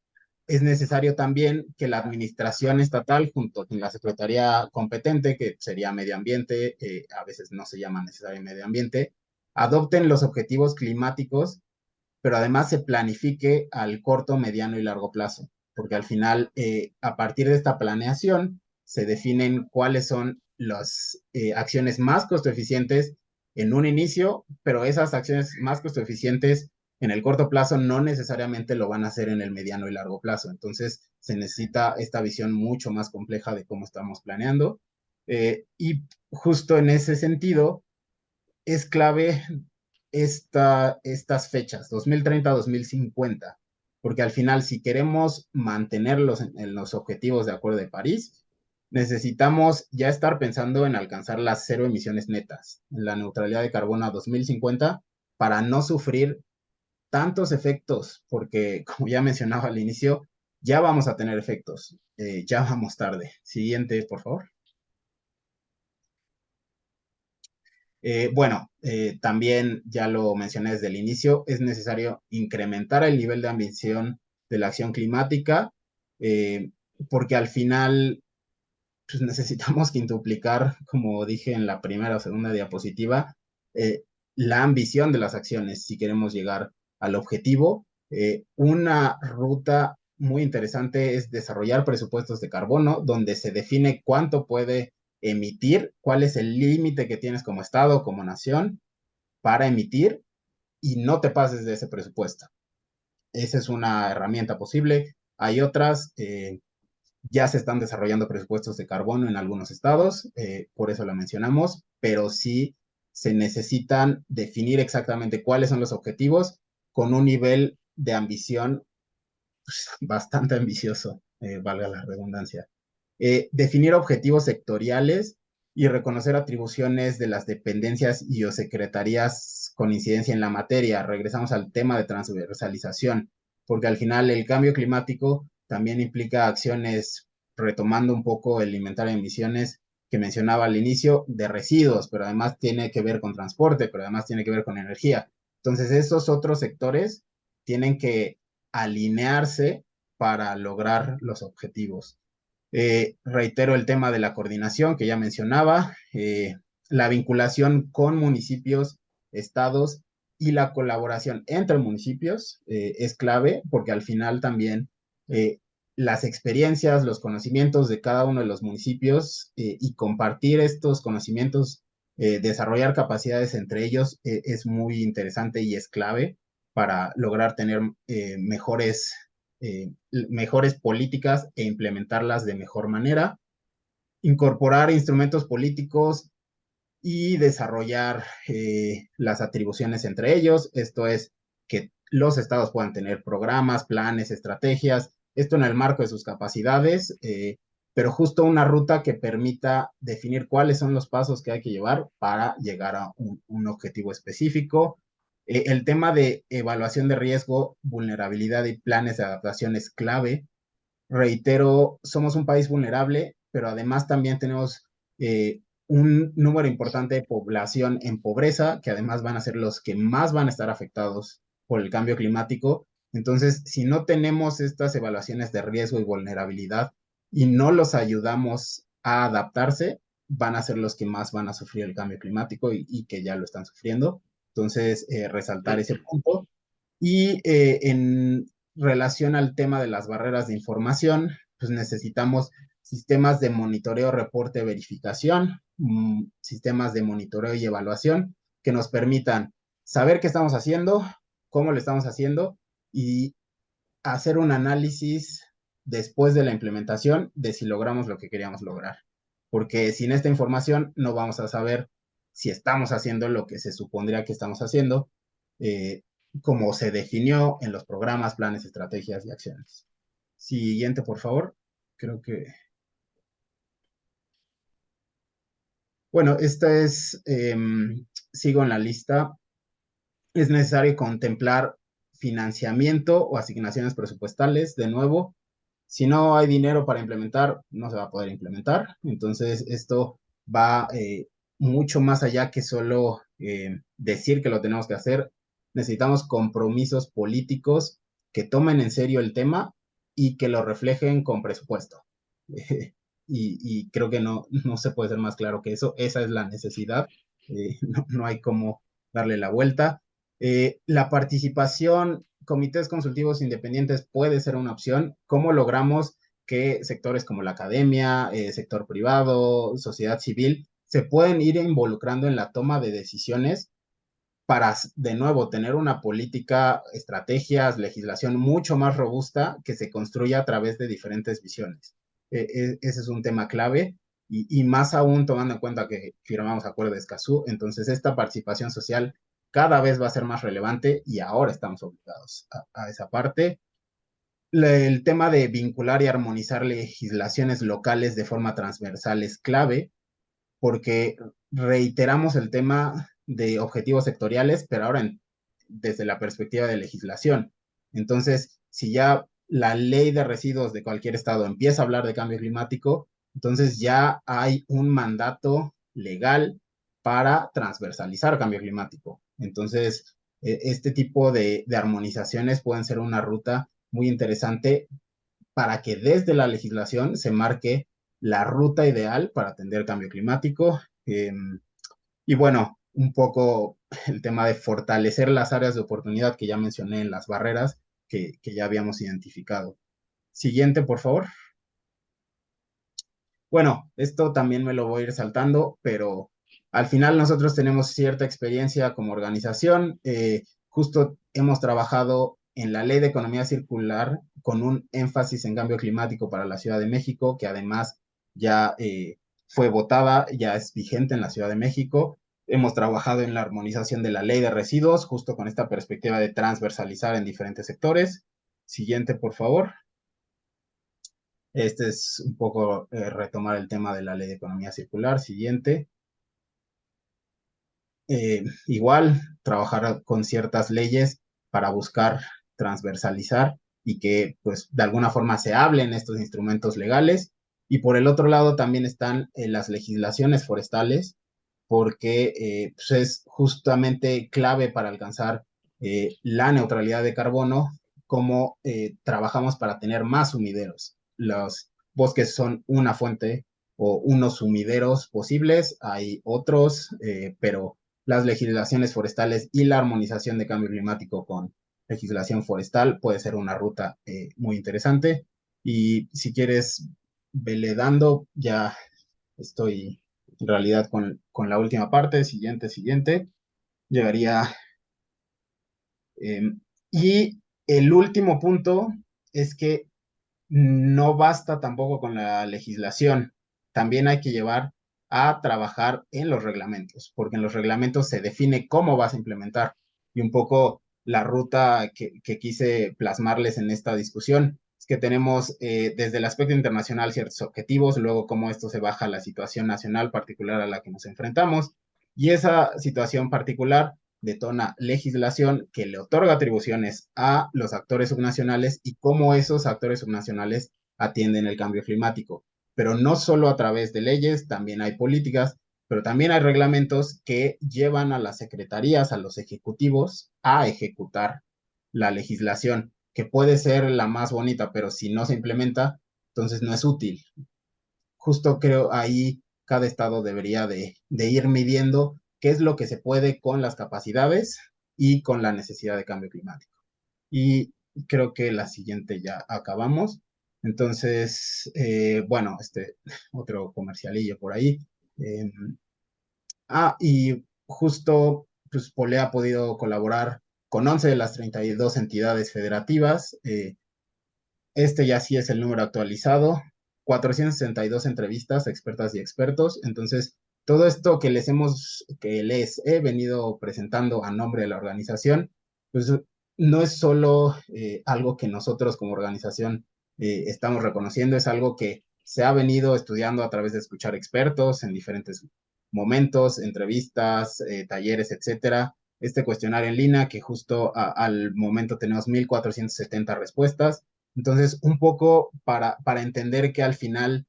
es necesario también que la administración estatal, junto con la secretaría competente, que sería medio ambiente, a veces no se llama necesario medio ambiente, adopten los objetivos climáticos, pero además se planifique al corto, mediano y largo plazo, porque al final, a partir de esta planeación, se definen cuáles son las acciones más costo eficientes en un inicio, pero esas acciones más costo eficientes en el corto plazo no necesariamente lo van a hacer en el mediano y largo plazo. Entonces, se necesita esta visión mucho más compleja de cómo estamos planeando. Y justo en ese sentido, es clave estas fechas, 2030-2050, porque al final, si queremos mantenerlos en los objetivos de Acuerdo de París, necesitamos ya estar pensando en alcanzar las cero emisiones netas, en la neutralidad de carbono a 2050, para no sufrir tantos efectos, porque como ya mencionaba al inicio, ya vamos a tener efectos, ya vamos tarde. Siguiente, por favor. Bueno, también ya lo mencioné desde el inicio, es necesario incrementar el nivel de ambición de la acción climática, eh, porque al final pues, necesitamos quintuplicar, como dije en la primera o segunda diapositiva, la ambición de las acciones si queremos llegar al objetivo. Una ruta muy interesante es desarrollar presupuestos de carbono, donde se define cuánto puede emitir, cuál es el límite que tienes como Estado, como nación, para emitir y no te pases de ese presupuesto. Esa es una herramienta posible. Hay otras, ya se están desarrollando presupuestos de carbono en algunos estados, por eso lo mencionamos, pero sí se necesitan definir exactamente cuáles son los objetivos con un nivel de ambición pues, bastante ambicioso, valga la redundancia. Definir objetivos sectoriales y reconocer atribuciones de las dependencias y o secretarías con incidencia en la materia. Regresamos al tema de transversalización, porque al final el cambio climático también implica acciones, retomando un poco el inventario de emisiones que mencionaba al inicio, de residuos, pero además tiene que ver con transporte, pero además tiene que ver con energía. Entonces, esos otros sectores tienen que alinearse para lograr los objetivos. Reitero el tema de la coordinación que ya mencionaba, la vinculación con municipios, estados y la colaboración entre municipios es clave porque al final también las experiencias, los conocimientos de cada uno de los municipios y compartir estos conocimientos, desarrollar capacidades entre ellos es muy interesante y es clave para lograr tener mejores políticas e implementarlas de mejor manera, incorporar instrumentos políticos y desarrollar las atribuciones entre ellos. Esto es que los estados puedan tener programas, planes, estrategias, esto en el marco de sus capacidades, pero justo una ruta que permita definir cuáles son los pasos que hay que llevar para llegar a un objetivo específico. El tema de evaluación de riesgo, vulnerabilidad y planes de adaptación es clave. Reitero, somos un país vulnerable, pero además también tenemos un número importante de población en pobreza, que además van a ser los que más van a estar afectados por el cambio climático. Entonces, si no tenemos estas evaluaciones de riesgo y vulnerabilidad y no los ayudamos a adaptarse, van a ser los que más van a sufrir el cambio climático y que ya lo están sufriendo. Entonces, resaltar ese punto. Y en relación al tema de las barreras de información, pues necesitamos sistemas de monitoreo, reporte, verificación, sistemas de monitoreo y evaluación que nos permitan saber qué estamos haciendo, cómo lo estamos haciendo y hacer un análisis después de la implementación de si logramos lo que queríamos lograr. Porque sin esta información no vamos a saber si estamos haciendo lo que se supondría que estamos haciendo, eh, como se definió en los programas, planes, estrategias y acciones. Siguiente, por favor. Creo que... Bueno, esta es, sigo en la lista. Es necesario contemplar financiamiento o asignaciones presupuestales, de nuevo. Si no hay dinero para implementar, no se va a poder implementar. Entonces, esto va mucho más allá que solo decir que lo tenemos que hacer. Necesitamos compromisos políticos que tomen en serio el tema y que lo reflejen con presupuesto. Y creo que no se puede ser más claro que eso. Esa es la necesidad. No hay cómo darle la vuelta. La participación, comités consultivos independientes puede ser una opción. ¿Cómo logramos que sectores como la academia, sector privado, sociedad civil, se pueden ir involucrando en la toma de decisiones para, de nuevo, tener una política, estrategias, legislación mucho más robusta que se construya a través de diferentes visiones? Ese es un tema clave y más aún tomando en cuenta que firmamos acuerdo de Escazú, entonces esta participación social cada vez va a ser más relevante y ahora estamos obligados a esa parte. El tema de vincular y armonizar legislaciones locales de forma transversal es clave porque reiteramos el tema de objetivos sectoriales, pero ahora desde la perspectiva de legislación. Entonces, si ya la ley de residuos de cualquier estado empieza a hablar de cambio climático, entonces ya hay un mandato legal para transversalizar cambio climático. Entonces, este tipo de armonizaciones pueden ser una ruta muy interesante para que desde la legislación se marque la ruta ideal para atender el cambio climático. Y bueno, un poco el tema de fortalecer las áreas de oportunidad que ya mencioné en las barreras que ya habíamos identificado. Siguiente, por favor. Bueno, esto también me lo voy a ir saltando, pero al final nosotros tenemos cierta experiencia como organización. Justo hemos trabajado en la Ley de Economía Circular con un énfasis en cambio climático para la Ciudad de México, que además ya fue votada, ya es vigente en la Ciudad de México. Hemos trabajado en la armonización de la Ley de Residuos, justo con esta perspectiva de transversalizar en diferentes sectores. Siguiente, por favor. Este es un poco retomar el tema de la ley de economía circular. Siguiente. Igual, trabajar con ciertas leyes para buscar transversalizar y que, pues, de alguna forma se hablen estos instrumentos legales. Y por el otro lado también están las legislaciones forestales, porque pues es justamente clave para alcanzar la neutralidad de carbono, como trabajamos para tener más sumideros. Los bosques son una fuente o unos sumideros posibles, hay otros, pero las legislaciones forestales y la armonización de cambio climático con legislación forestal puede ser una ruta muy interesante. Y si quieres, vele dando, ya estoy en realidad con la última parte, siguiente, llegaría. Y el último punto es que no basta tampoco con la legislación, también hay que llevar a trabajar en los reglamentos, porque en los reglamentos se define cómo vas a implementar. Y un poco la ruta que quise plasmarles en esta discusión es que tenemos desde el aspecto internacional ciertos objetivos, luego cómo esto se baja a la situación nacional particular a la que nos enfrentamos, y esa situación particular detona legislación que le otorga atribuciones a los actores subnacionales y cómo esos actores subnacionales atienden el cambio climático. Pero no solo a través de leyes, también hay políticas, pero también hay reglamentos que llevan a las secretarías, a los ejecutivos, a ejecutar la legislación, que puede ser la más bonita, pero si no se implementa, entonces no es útil. Justo creo ahí cada estado debería de ir midiendo qué es lo que se puede con las capacidades y con la necesidad de cambio climático. Y creo que la siguiente ya acabamos. Entonces, bueno, otro comercialillo por ahí. Eh, y justo, pues Pole ha podido colaborar con 11 de las 32 entidades federativas. Ya sí es el número actualizado. 462 entrevistas a expertas y expertos. Entonces, todo esto que les he venido presentando a nombre de la organización, pues no es solo algo que nosotros como organización estamos reconociendo, es algo que se ha venido estudiando a través de escuchar expertos en diferentes momentos, entrevistas, talleres, etcétera. Este cuestionario en línea que justo al momento tenemos 1,470 respuestas. Entonces, un poco para entender que al final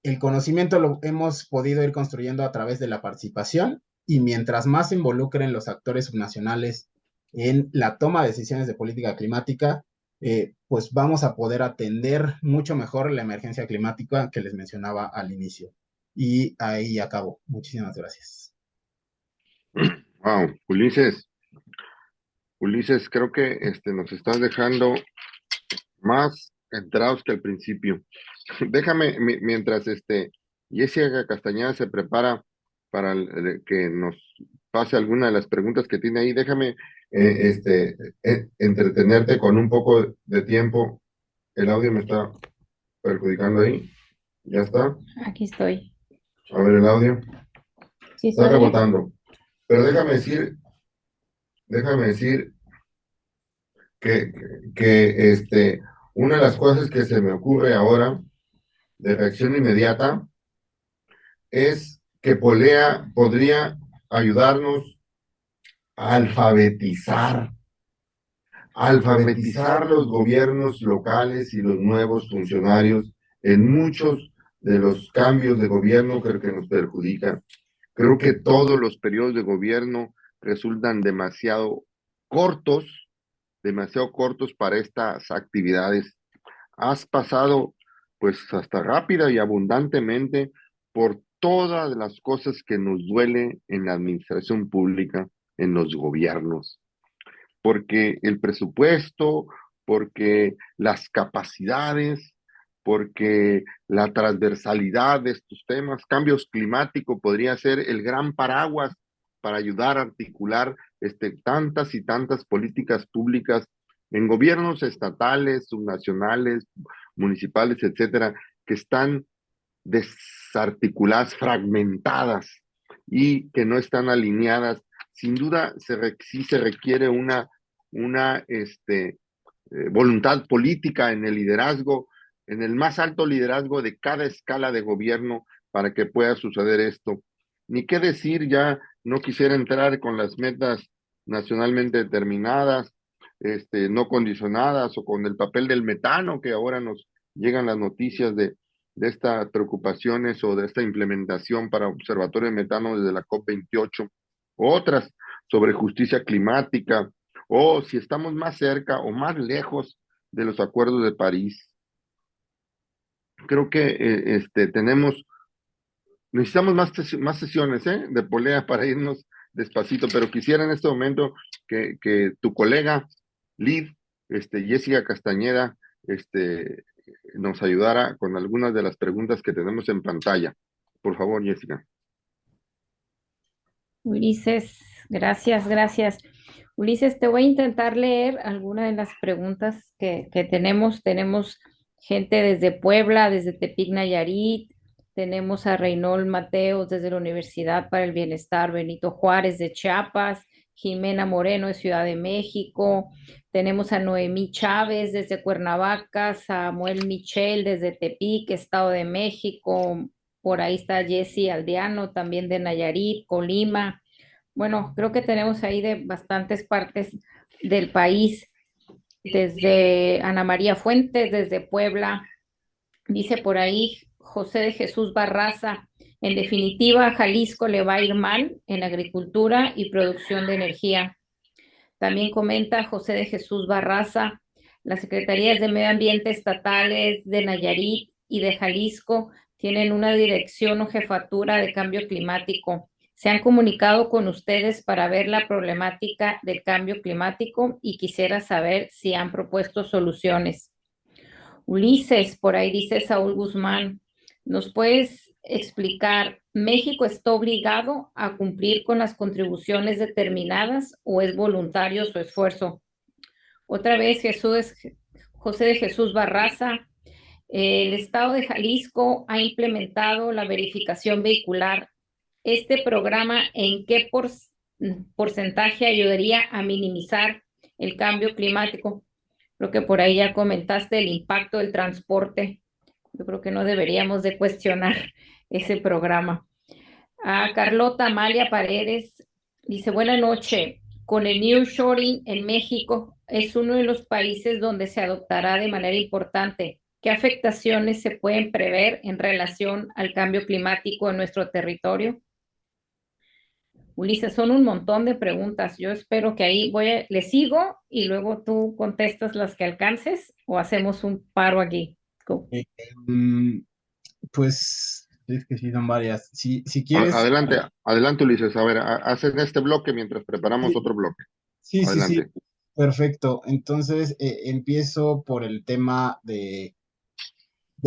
el conocimiento lo hemos podido ir construyendo a través de la participación y mientras más se involucren los actores subnacionales en la toma de decisiones de política climática, pues vamos a poder atender mucho mejor la emergencia climática que les mencionaba al inicio. Y ahí acabo. Muchísimas gracias. Wow, Ulises, creo que nos estás dejando más enterados que al principio. Déjame, mientras Jessica Castañeda se prepara para que nos pase alguna de las preguntas que tiene ahí, déjame entretenerte con un poco de tiempo. El audio me está perjudicando ahí. ¿Ya está? Aquí estoy. A ver el audio. ¿Sí Está se oye? rebotando. Pero déjame decir que una de las cosas que se me ocurre ahora de reacción inmediata es que Polea podría ayudarnos a alfabetizar los gobiernos locales y los nuevos funcionarios en muchos de los cambios de gobierno que nos perjudican. Creo que todos los periodos de gobierno resultan demasiado cortos para estas actividades. Has pasado pues hasta rápida y abundantemente por todas las cosas que nos duele en la administración pública, en los gobiernos, porque el presupuesto, porque las capacidades, porque la transversalidad de estos temas, cambios climáticos podría ser el gran paraguas para ayudar a articular tantas y tantas políticas públicas en gobiernos estatales, subnacionales, municipales, etcétera, que están desarticuladas, fragmentadas y que no están alineadas. Sin duda, sí se requiere una voluntad política en el liderazgo, en el más alto liderazgo de cada escala de gobierno para que pueda suceder esto. Ni qué decir, ya no quisiera entrar con las metas nacionalmente determinadas, no condicionadas, o con el papel del metano, que ahora nos llegan las noticias de estas preocupaciones o de esta implementación para observatorio de metano desde la COP28, otras sobre justicia climática, o si estamos más cerca o más lejos de los acuerdos de París. Creo que necesitamos más sesiones de Polea para irnos despacito, pero quisiera en este momento que tu colega Liv, Jessica Castañeda, nos ayudara con algunas de las preguntas que tenemos en pantalla. Por favor, Jessica. Ulises, gracias. Ulises, te voy a intentar leer algunas de las preguntas que tenemos. Tenemos gente desde Puebla, desde Tepic, Nayarit, tenemos a Reynold Mateos desde la Universidad para el Bienestar Benito Juárez de Chiapas, Jimena Moreno de Ciudad de México, tenemos a Noemí Chávez desde Cuernavaca, Samuel Michel desde Tepic, Estado de México, por ahí está Jessy Aldeano también de Nayarit, Colima. Bueno, creo que tenemos ahí de bastantes partes del país, desde Ana María Fuentes, desde Puebla. Dice por ahí José de Jesús Barraza, en definitiva, a Jalisco le va a ir mal en agricultura y producción de energía. También comenta José de Jesús Barraza, las secretarías de Medio Ambiente estatales de Nayarit y de Jalisco tienen una dirección o jefatura de cambio climático. Se han comunicado con ustedes para ver la problemática del cambio climático y quisiera saber si han propuesto soluciones. Ulises, por ahí dice Saúl Guzmán, ¿nos puedes explicar, México está obligado a cumplir con las contribuciones determinadas o es voluntario su esfuerzo? Otra vez José de Jesús Barraza, el Estado de Jalisco ha implementado la verificación vehicular. ¿Este programa en qué porcentaje ayudaría a minimizar el cambio climático? Creo que por ahí ya comentaste el impacto del transporte. Yo creo que no deberíamos de cuestionar ese programa. A Carlota Amalia Paredes dice, buena noche. Con el nearshoring en México es uno de los países donde se adoptará de manera importante. ¿Qué afectaciones se pueden prever en relación al cambio climático en nuestro territorio? Ulises, son un montón de preguntas. Yo espero que ahí le sigo y luego tú contestas las que alcances o hacemos un paro aquí. Go. Mm, Pues es que sí son varias. Si quieres. Adelante, adelante Ulises. A ver, hacen este bloque mientras preparamos Sí, otro bloque. sí. Adelante. Perfecto. Entonces, empiezo por el tema de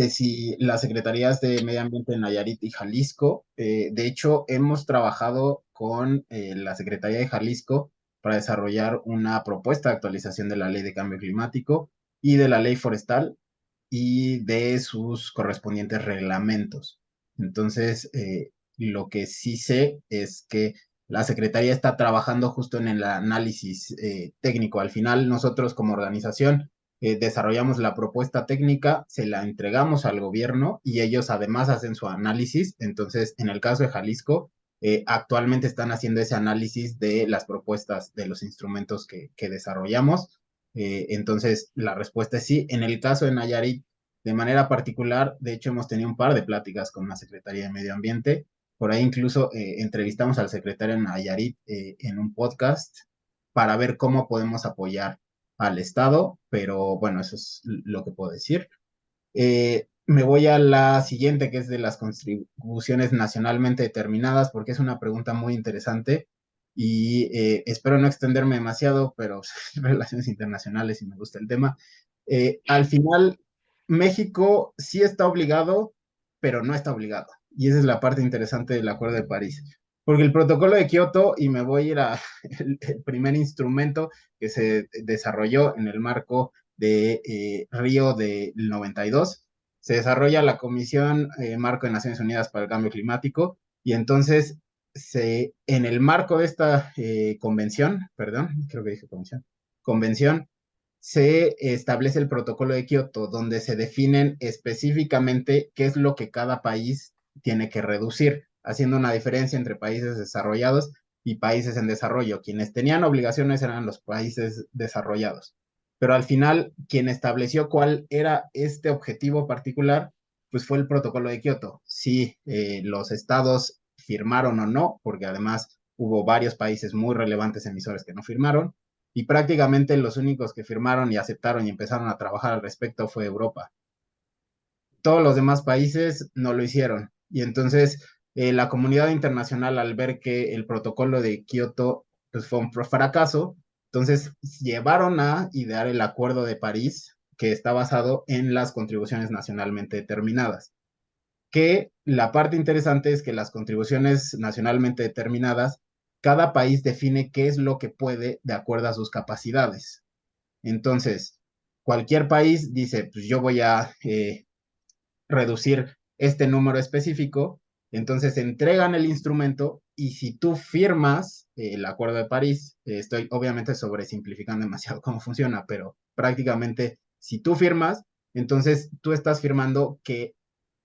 si las secretarías de Medio Ambiente de Nayarit y Jalisco. De hecho, hemos trabajado con la Secretaría de Jalisco para desarrollar una propuesta de actualización de la Ley de Cambio Climático y de la Ley Forestal y de sus correspondientes reglamentos. Entonces, lo que sí sé es que la Secretaría está trabajando justo en el análisis técnico. Al final, nosotros como organización desarrollamos la propuesta técnica, se la entregamos al gobierno y ellos además hacen su análisis. Entonces, en el caso de Jalisco, actualmente están haciendo ese análisis de las propuestas de los instrumentos que desarrollamos. Entonces, la respuesta es sí. En el caso de Nayarit, de manera particular, de hecho, hemos tenido un par de pláticas con la Secretaría de Medio Ambiente. Por ahí incluso entrevistamos al secretario de Nayarit en un podcast para ver cómo podemos apoyar al Estado, pero bueno, eso es lo que puedo decir. Me voy a la siguiente, que es de las contribuciones nacionalmente determinadas, porque es una pregunta muy interesante y espero no extenderme demasiado, pero relaciones internacionales y me gusta el tema. Al final, México sí está obligado, pero no está obligado. Y esa es la parte interesante del Acuerdo de París. Porque el protocolo de Kioto, y me voy a ir a el primer instrumento que se desarrolló en el marco de Río del 92, se desarrolla la Comisión Marco de Naciones Unidas para el Cambio Climático, y entonces en el marco de esta convención, convención, se establece el protocolo de Kioto, donde se definen específicamente qué es lo que cada país tiene que reducir, haciendo una diferencia entre países desarrollados y países en desarrollo. Quienes tenían obligaciones eran los países desarrollados. Pero al final, quien estableció cuál era este objetivo particular, pues fue el protocolo de Kioto. Si los estados firmaron o no, porque además hubo varios países muy relevantes emisores que no firmaron, y prácticamente los únicos que firmaron y aceptaron y empezaron a trabajar al respecto fue Europa. Todos los demás países no lo hicieron. Y entonces la comunidad internacional, al ver que el protocolo de Kioto pues, fue un fracaso, entonces llevaron a idear el Acuerdo de París, que está basado en las contribuciones nacionalmente determinadas. Que la parte interesante es que las contribuciones nacionalmente determinadas, cada país define qué es lo que puede de acuerdo a sus capacidades. Entonces, cualquier país dice, pues yo voy a reducir este número específico, entonces entregan el instrumento y si tú firmas el Acuerdo de París, estoy obviamente sobresimplificando demasiado cómo funciona, pero prácticamente si tú firmas, entonces tú estás firmando que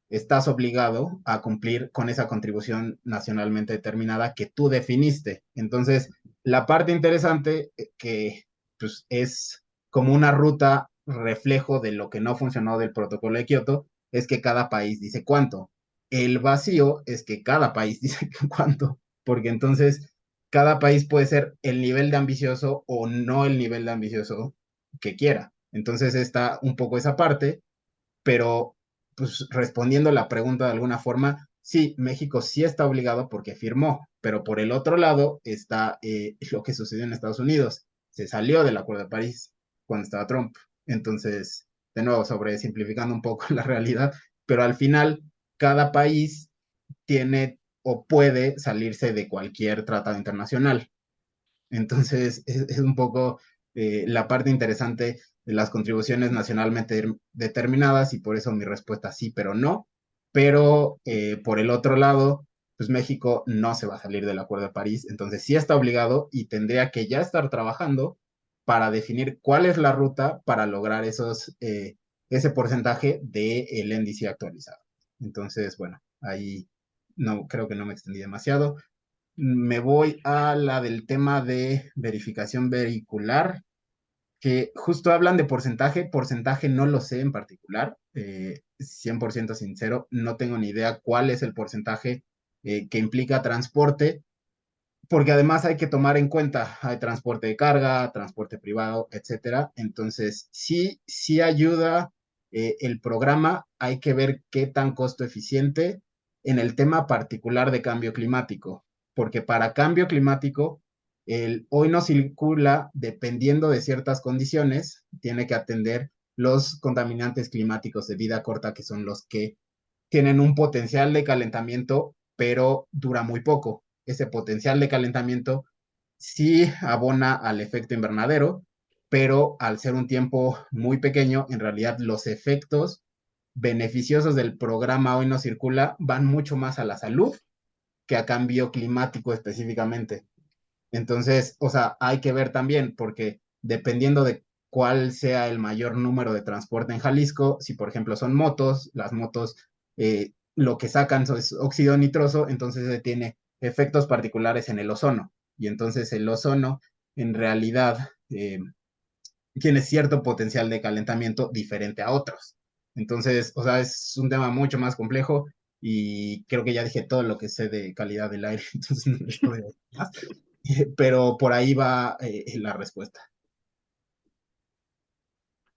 estás obligado a cumplir con esa contribución nacionalmente determinada que tú definiste. Entonces, la parte interesante que pues, es como una ruta reflejo de lo que no funcionó del protocolo de Kioto es que cada país dice cuánto. El vacío es que cada país dice cuánto, porque entonces cada país puede ser el nivel de ambicioso o no el nivel de ambicioso que quiera. Entonces está un poco esa parte, pero pues respondiendo la pregunta de alguna forma, sí, México sí está obligado porque firmó, pero por el otro lado está lo que sucedió en Estados Unidos. Se salió del Acuerdo de París cuando estaba Trump. Entonces, de nuevo, sobre simplificando un poco la realidad, pero al final cada país tiene o puede salirse de cualquier tratado internacional. Entonces, es un poco la parte interesante de las contribuciones nacionalmente determinadas y por eso mi respuesta sí, pero no. Pero por el otro lado, pues México no se va a salir del Acuerdo de París, entonces sí está obligado y tendría que ya estar trabajando para definir cuál es la ruta para lograr ese porcentaje del NDC actualizado. Entonces, bueno, ahí no creo que no me extendí demasiado. Me voy a la del tema de verificación vehicular, que justo hablan de porcentaje. Porcentaje no lo sé en particular, 100% sincero, no tengo ni idea cuál es el porcentaje que implica transporte, porque además hay que tomar en cuenta, hay transporte de carga, transporte privado, etcétera. Entonces, sí ayuda el programa, hay que ver qué tan costo eficiente en el tema particular de cambio climático, porque para cambio climático, el hoy no circula dependiendo de ciertas condiciones, tiene que atender los contaminantes climáticos de vida corta, que son los que tienen un potencial de calentamiento, pero dura muy poco. Ese potencial de calentamiento sí abona al efecto invernadero, pero al ser un tiempo muy pequeño, en realidad los efectos beneficiosos del programa Hoy no circula van mucho más a la salud que a cambio climático específicamente. Entonces, o sea, hay que ver también, porque dependiendo de cuál sea el mayor número de transporte en Jalisco, si por ejemplo son motos, las motos lo que sacan es óxido nitroso, entonces se tiene efectos particulares en el ozono. Y entonces el ozono en realidad tiene cierto potencial de calentamiento diferente a otros. Entonces, o sea, es un tema mucho más complejo y creo que ya dije todo lo que sé de calidad del aire, entonces no les puedo decir más. Pero por ahí va la respuesta.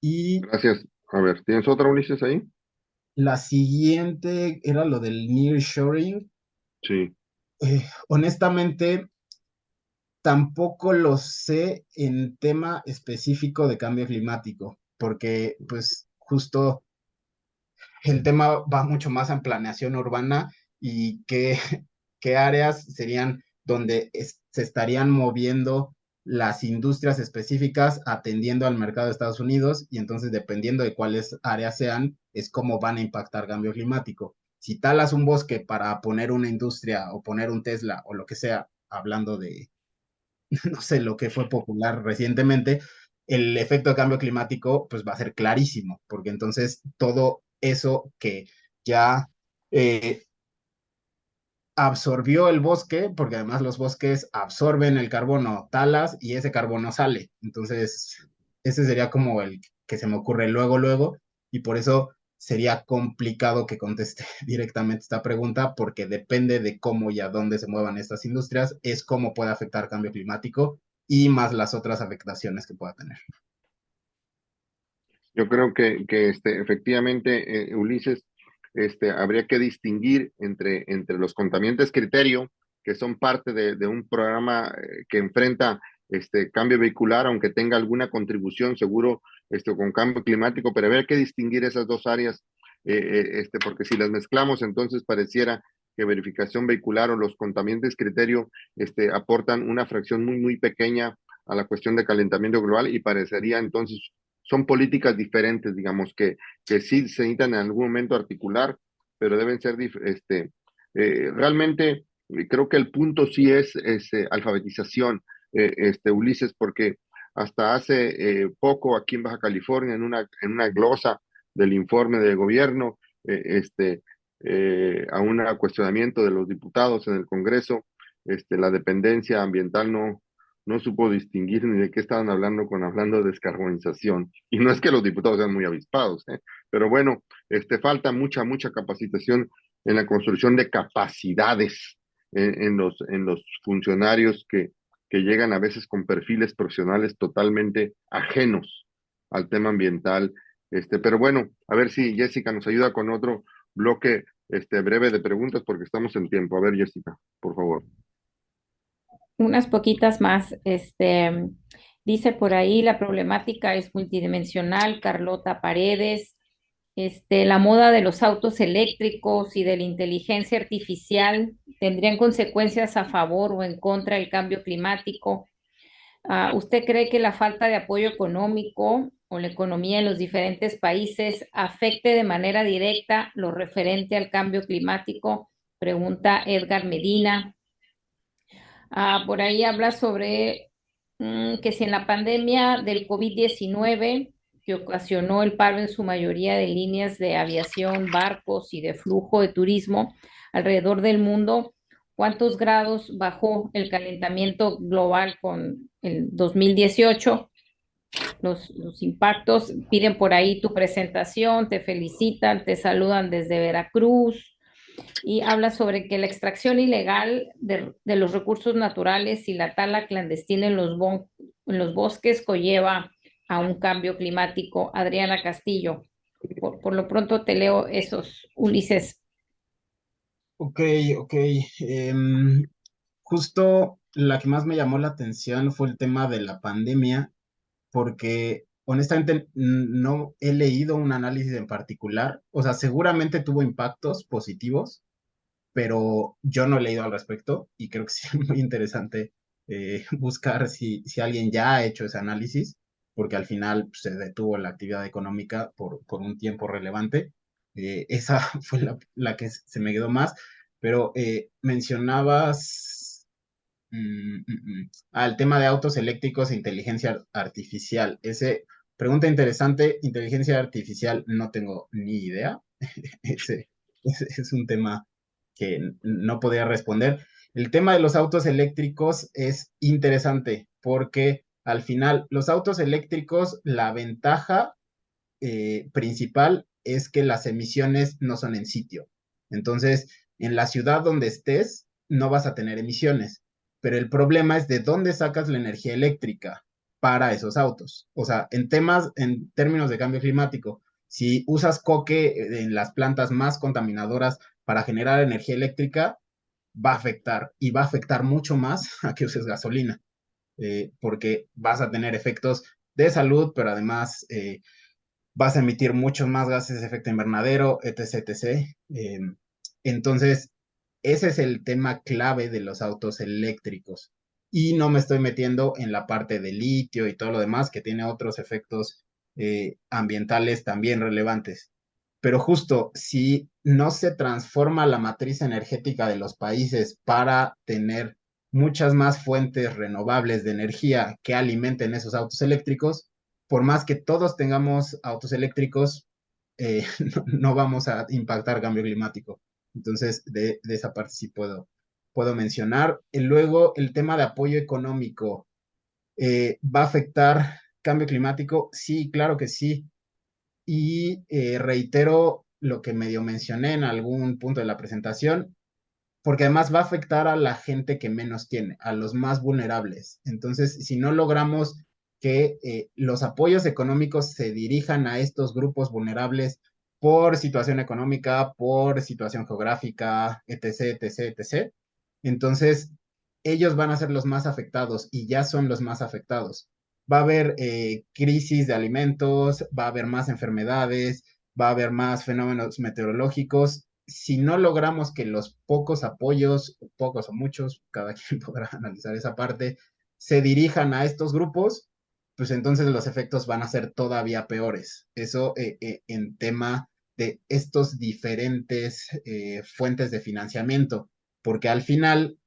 Y Gracias. A ver, ¿tienes otra, Ulises, ahí? la siguiente era lo del nearshoring. Sí. Honestamente, tampoco lo sé en tema específico de cambio climático, porque pues justo el tema va mucho más en planeación urbana y qué áreas serían donde se estarían moviendo las industrias específicas atendiendo al mercado de Estados Unidos y entonces dependiendo de cuáles áreas sean, es cómo van a impactar cambio climático. Si talas un bosque para poner una industria o poner un Tesla o lo que sea, hablando de, no sé, lo que fue popular recientemente, el efecto de cambio climático pues va a ser clarísimo, porque entonces todo eso que ya eh, absorbió el bosque, porque además los bosques absorben el carbono, talas y ese carbono sale. Entonces, ese sería como el que se me ocurre luego, y por eso sería complicado que conteste directamente esta pregunta, porque depende de cómo y a dónde se muevan estas industrias, es cómo puede afectar cambio climático y más las otras afectaciones que pueda tener. Yo creo que efectivamente, Ulises, habría que distinguir entre los contaminantes criterio, que son parte de un programa que enfrenta cambio vehicular, aunque tenga alguna contribución seguro con cambio climático, pero habría que distinguir esas dos áreas, porque si las mezclamos, entonces pareciera que verificación vehicular o los contaminantes criterio aportan una fracción muy, muy pequeña a la cuestión de calentamiento global y parecería entonces son políticas diferentes, digamos, que sí se necesitan en algún momento articular, pero deben ser, realmente creo que el punto sí es, alfabetización, Ulises, porque hasta hace poco aquí en Baja California, en una glosa del informe del gobierno, a un cuestionamiento de los diputados en el Congreso, la dependencia ambiental no supo distinguir ni de qué estaban hablando de descarbonización. Y no es que los diputados sean muy avispados, pero bueno, falta mucha capacitación en la construcción de capacidades en los funcionarios que llegan a veces con perfiles profesionales totalmente ajenos al tema ambiental. Pero bueno, a ver si Jessica nos ayuda con otro bloque breve de preguntas porque estamos en tiempo. A ver, Jessica, por favor. Unas poquitas más. Dice por ahí, la problemática es multidimensional. Carlota Paredes. La moda de los autos eléctricos y de la inteligencia artificial tendrían consecuencias a favor o en contra del cambio climático. ¿Usted cree que la falta de apoyo económico o la economía en los diferentes países afecte de manera directa lo referente al cambio climático? Pregunta Edgar Medina. Por ahí habla sobre que si en la pandemia del COVID-19, que ocasionó el paro en su mayoría de líneas de aviación, barcos y de flujo de turismo alrededor del mundo, ¿cuántos grados bajó el calentamiento global con el 2018? Los impactos, piden por ahí tu presentación, te felicitan, te saludan desde Veracruz y habla sobre que la extracción ilegal de los recursos naturales y la tala clandestina en los bosques conlleva a un cambio climático. Adriana Castillo, por lo pronto te leo esos, Ulises. Ok, ok. Justo la que más me llamó la atención fue el tema de la pandemia, porque honestamente no he leído un análisis en particular. O sea, seguramente tuvo impactos positivos, pero yo no he leído al respecto y creo que sí es muy interesante buscar si alguien ya ha hecho ese análisis, porque al final pues, se detuvo la actividad económica por un tiempo relevante. Esa fue la que se me quedó más, pero mencionabas el tema de autos eléctricos e inteligencia artificial. Pregunta interesante, inteligencia artificial no tengo ni idea. Ese es un tema que no podría responder. El tema de los autos eléctricos es interesante porque al final los autos eléctricos, la ventaja principal es que las emisiones no son en sitio. Entonces, en la ciudad donde estés, no vas a tener emisiones, pero el problema es de dónde sacas la energía eléctrica para esos autos. O sea, en términos de cambio climático, si usas coque en las plantas más contaminadoras para generar energía eléctrica, va a afectar y va a afectar mucho más a que uses gasolina, porque vas a tener efectos de salud, pero además vas a emitir muchos más gases de efecto invernadero, etc., etc. Entonces, ese es el tema clave de los autos eléctricos. Y no me estoy metiendo en la parte de litio y todo lo demás, que tiene otros efectos ambientales también relevantes. Pero justo si no se transforma la matriz energética de los países para tener muchas más fuentes renovables de energía que alimenten esos autos eléctricos, por más que todos tengamos autos eléctricos, no vamos a impactar cambio climático. Entonces, de esa parte sí puedo mencionar. Y luego, el tema de apoyo económico, ¿va a afectar cambio climático? Sí, claro que sí. Y reitero lo que medio mencioné en algún punto de la presentación, porque además va a afectar a la gente que menos tiene, a los más vulnerables. Entonces, si no logramos que los apoyos económicos se dirijan a estos grupos vulnerables por situación económica, por situación geográfica, etc., etc., etc., entonces ellos van a ser los más afectados y ya son los más afectados. Va a haber crisis de alimentos, va a haber más enfermedades, va a haber más fenómenos meteorológicos. Si no logramos que los pocos apoyos, pocos o muchos, cada quien podrá analizar esa parte, se dirijan a estos grupos, pues entonces los efectos van a ser todavía peores. Eso en tema de estos diferentes fuentes de financiamiento, porque al final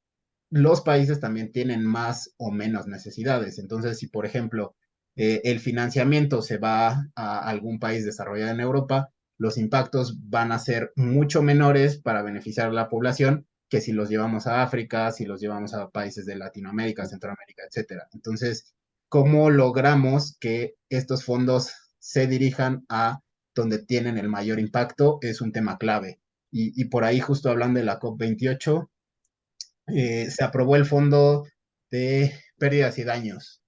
los países también tienen más o menos necesidades. Entonces, si por ejemplo el financiamiento se va a algún país desarrollado en Europa, los impactos van a ser mucho menores para beneficiar a la población que si los llevamos a África, si los llevamos a países de Latinoamérica, Centroamérica, etcétera. Entonces, ¿cómo logramos que estos fondos se dirijan a donde tienen el mayor impacto? Es un tema clave. Y por ahí, justo hablando de la COP28, se aprobó el fondo de pérdidas y daños.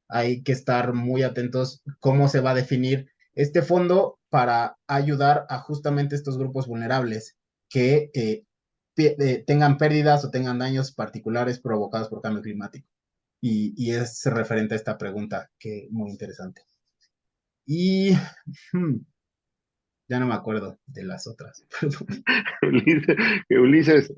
Hay que estar muy atentos cómo se va a definir este fondo para ayudar a justamente estos grupos vulnerables que tengan pérdidas o tengan daños particulares provocados por cambio climático. Y es referente a esta pregunta que muy interesante. Y ya no me acuerdo de las otras. Ulises,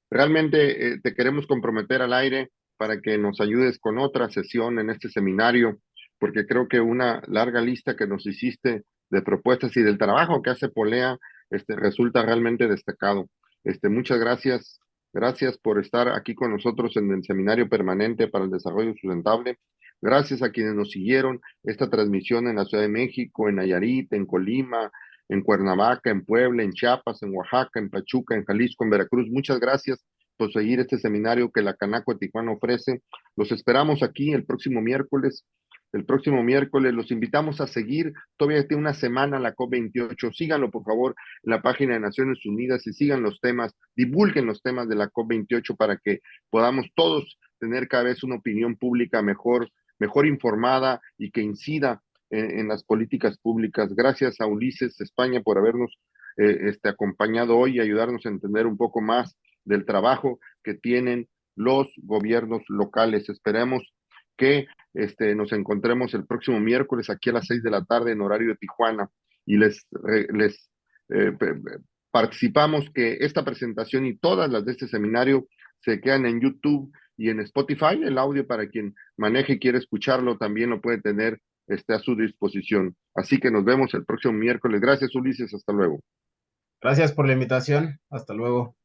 realmente te queremos comprometer al aire para que nos ayudes con otra sesión en este seminario, porque creo que una larga lista que nos hiciste de propuestas y del trabajo que hace Polea, resulta realmente destacado. Muchas gracias. Gracias por estar aquí con nosotros en el Seminario Permanente para el Desarrollo Sustentable. Gracias a quienes nos siguieron esta transmisión en la Ciudad de México, en Nayarit, en Colima, en Cuernavaca, en Puebla, en Chiapas, en Oaxaca, en Pachuca, en Jalisco, en Veracruz. Muchas gracias por seguir este seminario que la Canaco de Tijuana ofrece. Los esperamos aquí el próximo miércoles. El próximo miércoles los invitamos a seguir. Todavía tiene una semana la COP28. Síganlo, por favor, en la página de Naciones Unidas y sigan los temas, divulguen los temas de la COP28 para que podamos todos tener cada vez una opinión pública mejor informada y que incida en las políticas públicas. Gracias a Ulises España por habernos acompañado hoy y ayudarnos a entender un poco más del trabajo que tienen los gobiernos locales. Esperemos que nos encontremos el próximo miércoles aquí a las 6 de la tarde en horario de Tijuana y les participamos que esta presentación y todas las de este seminario se quedan en YouTube y en Spotify. El audio para quien maneje y quiere escucharlo también lo puede tener a su disposición. Así que nos vemos el próximo miércoles. Gracias, Ulises. Hasta luego. Gracias por la invitación. Hasta luego.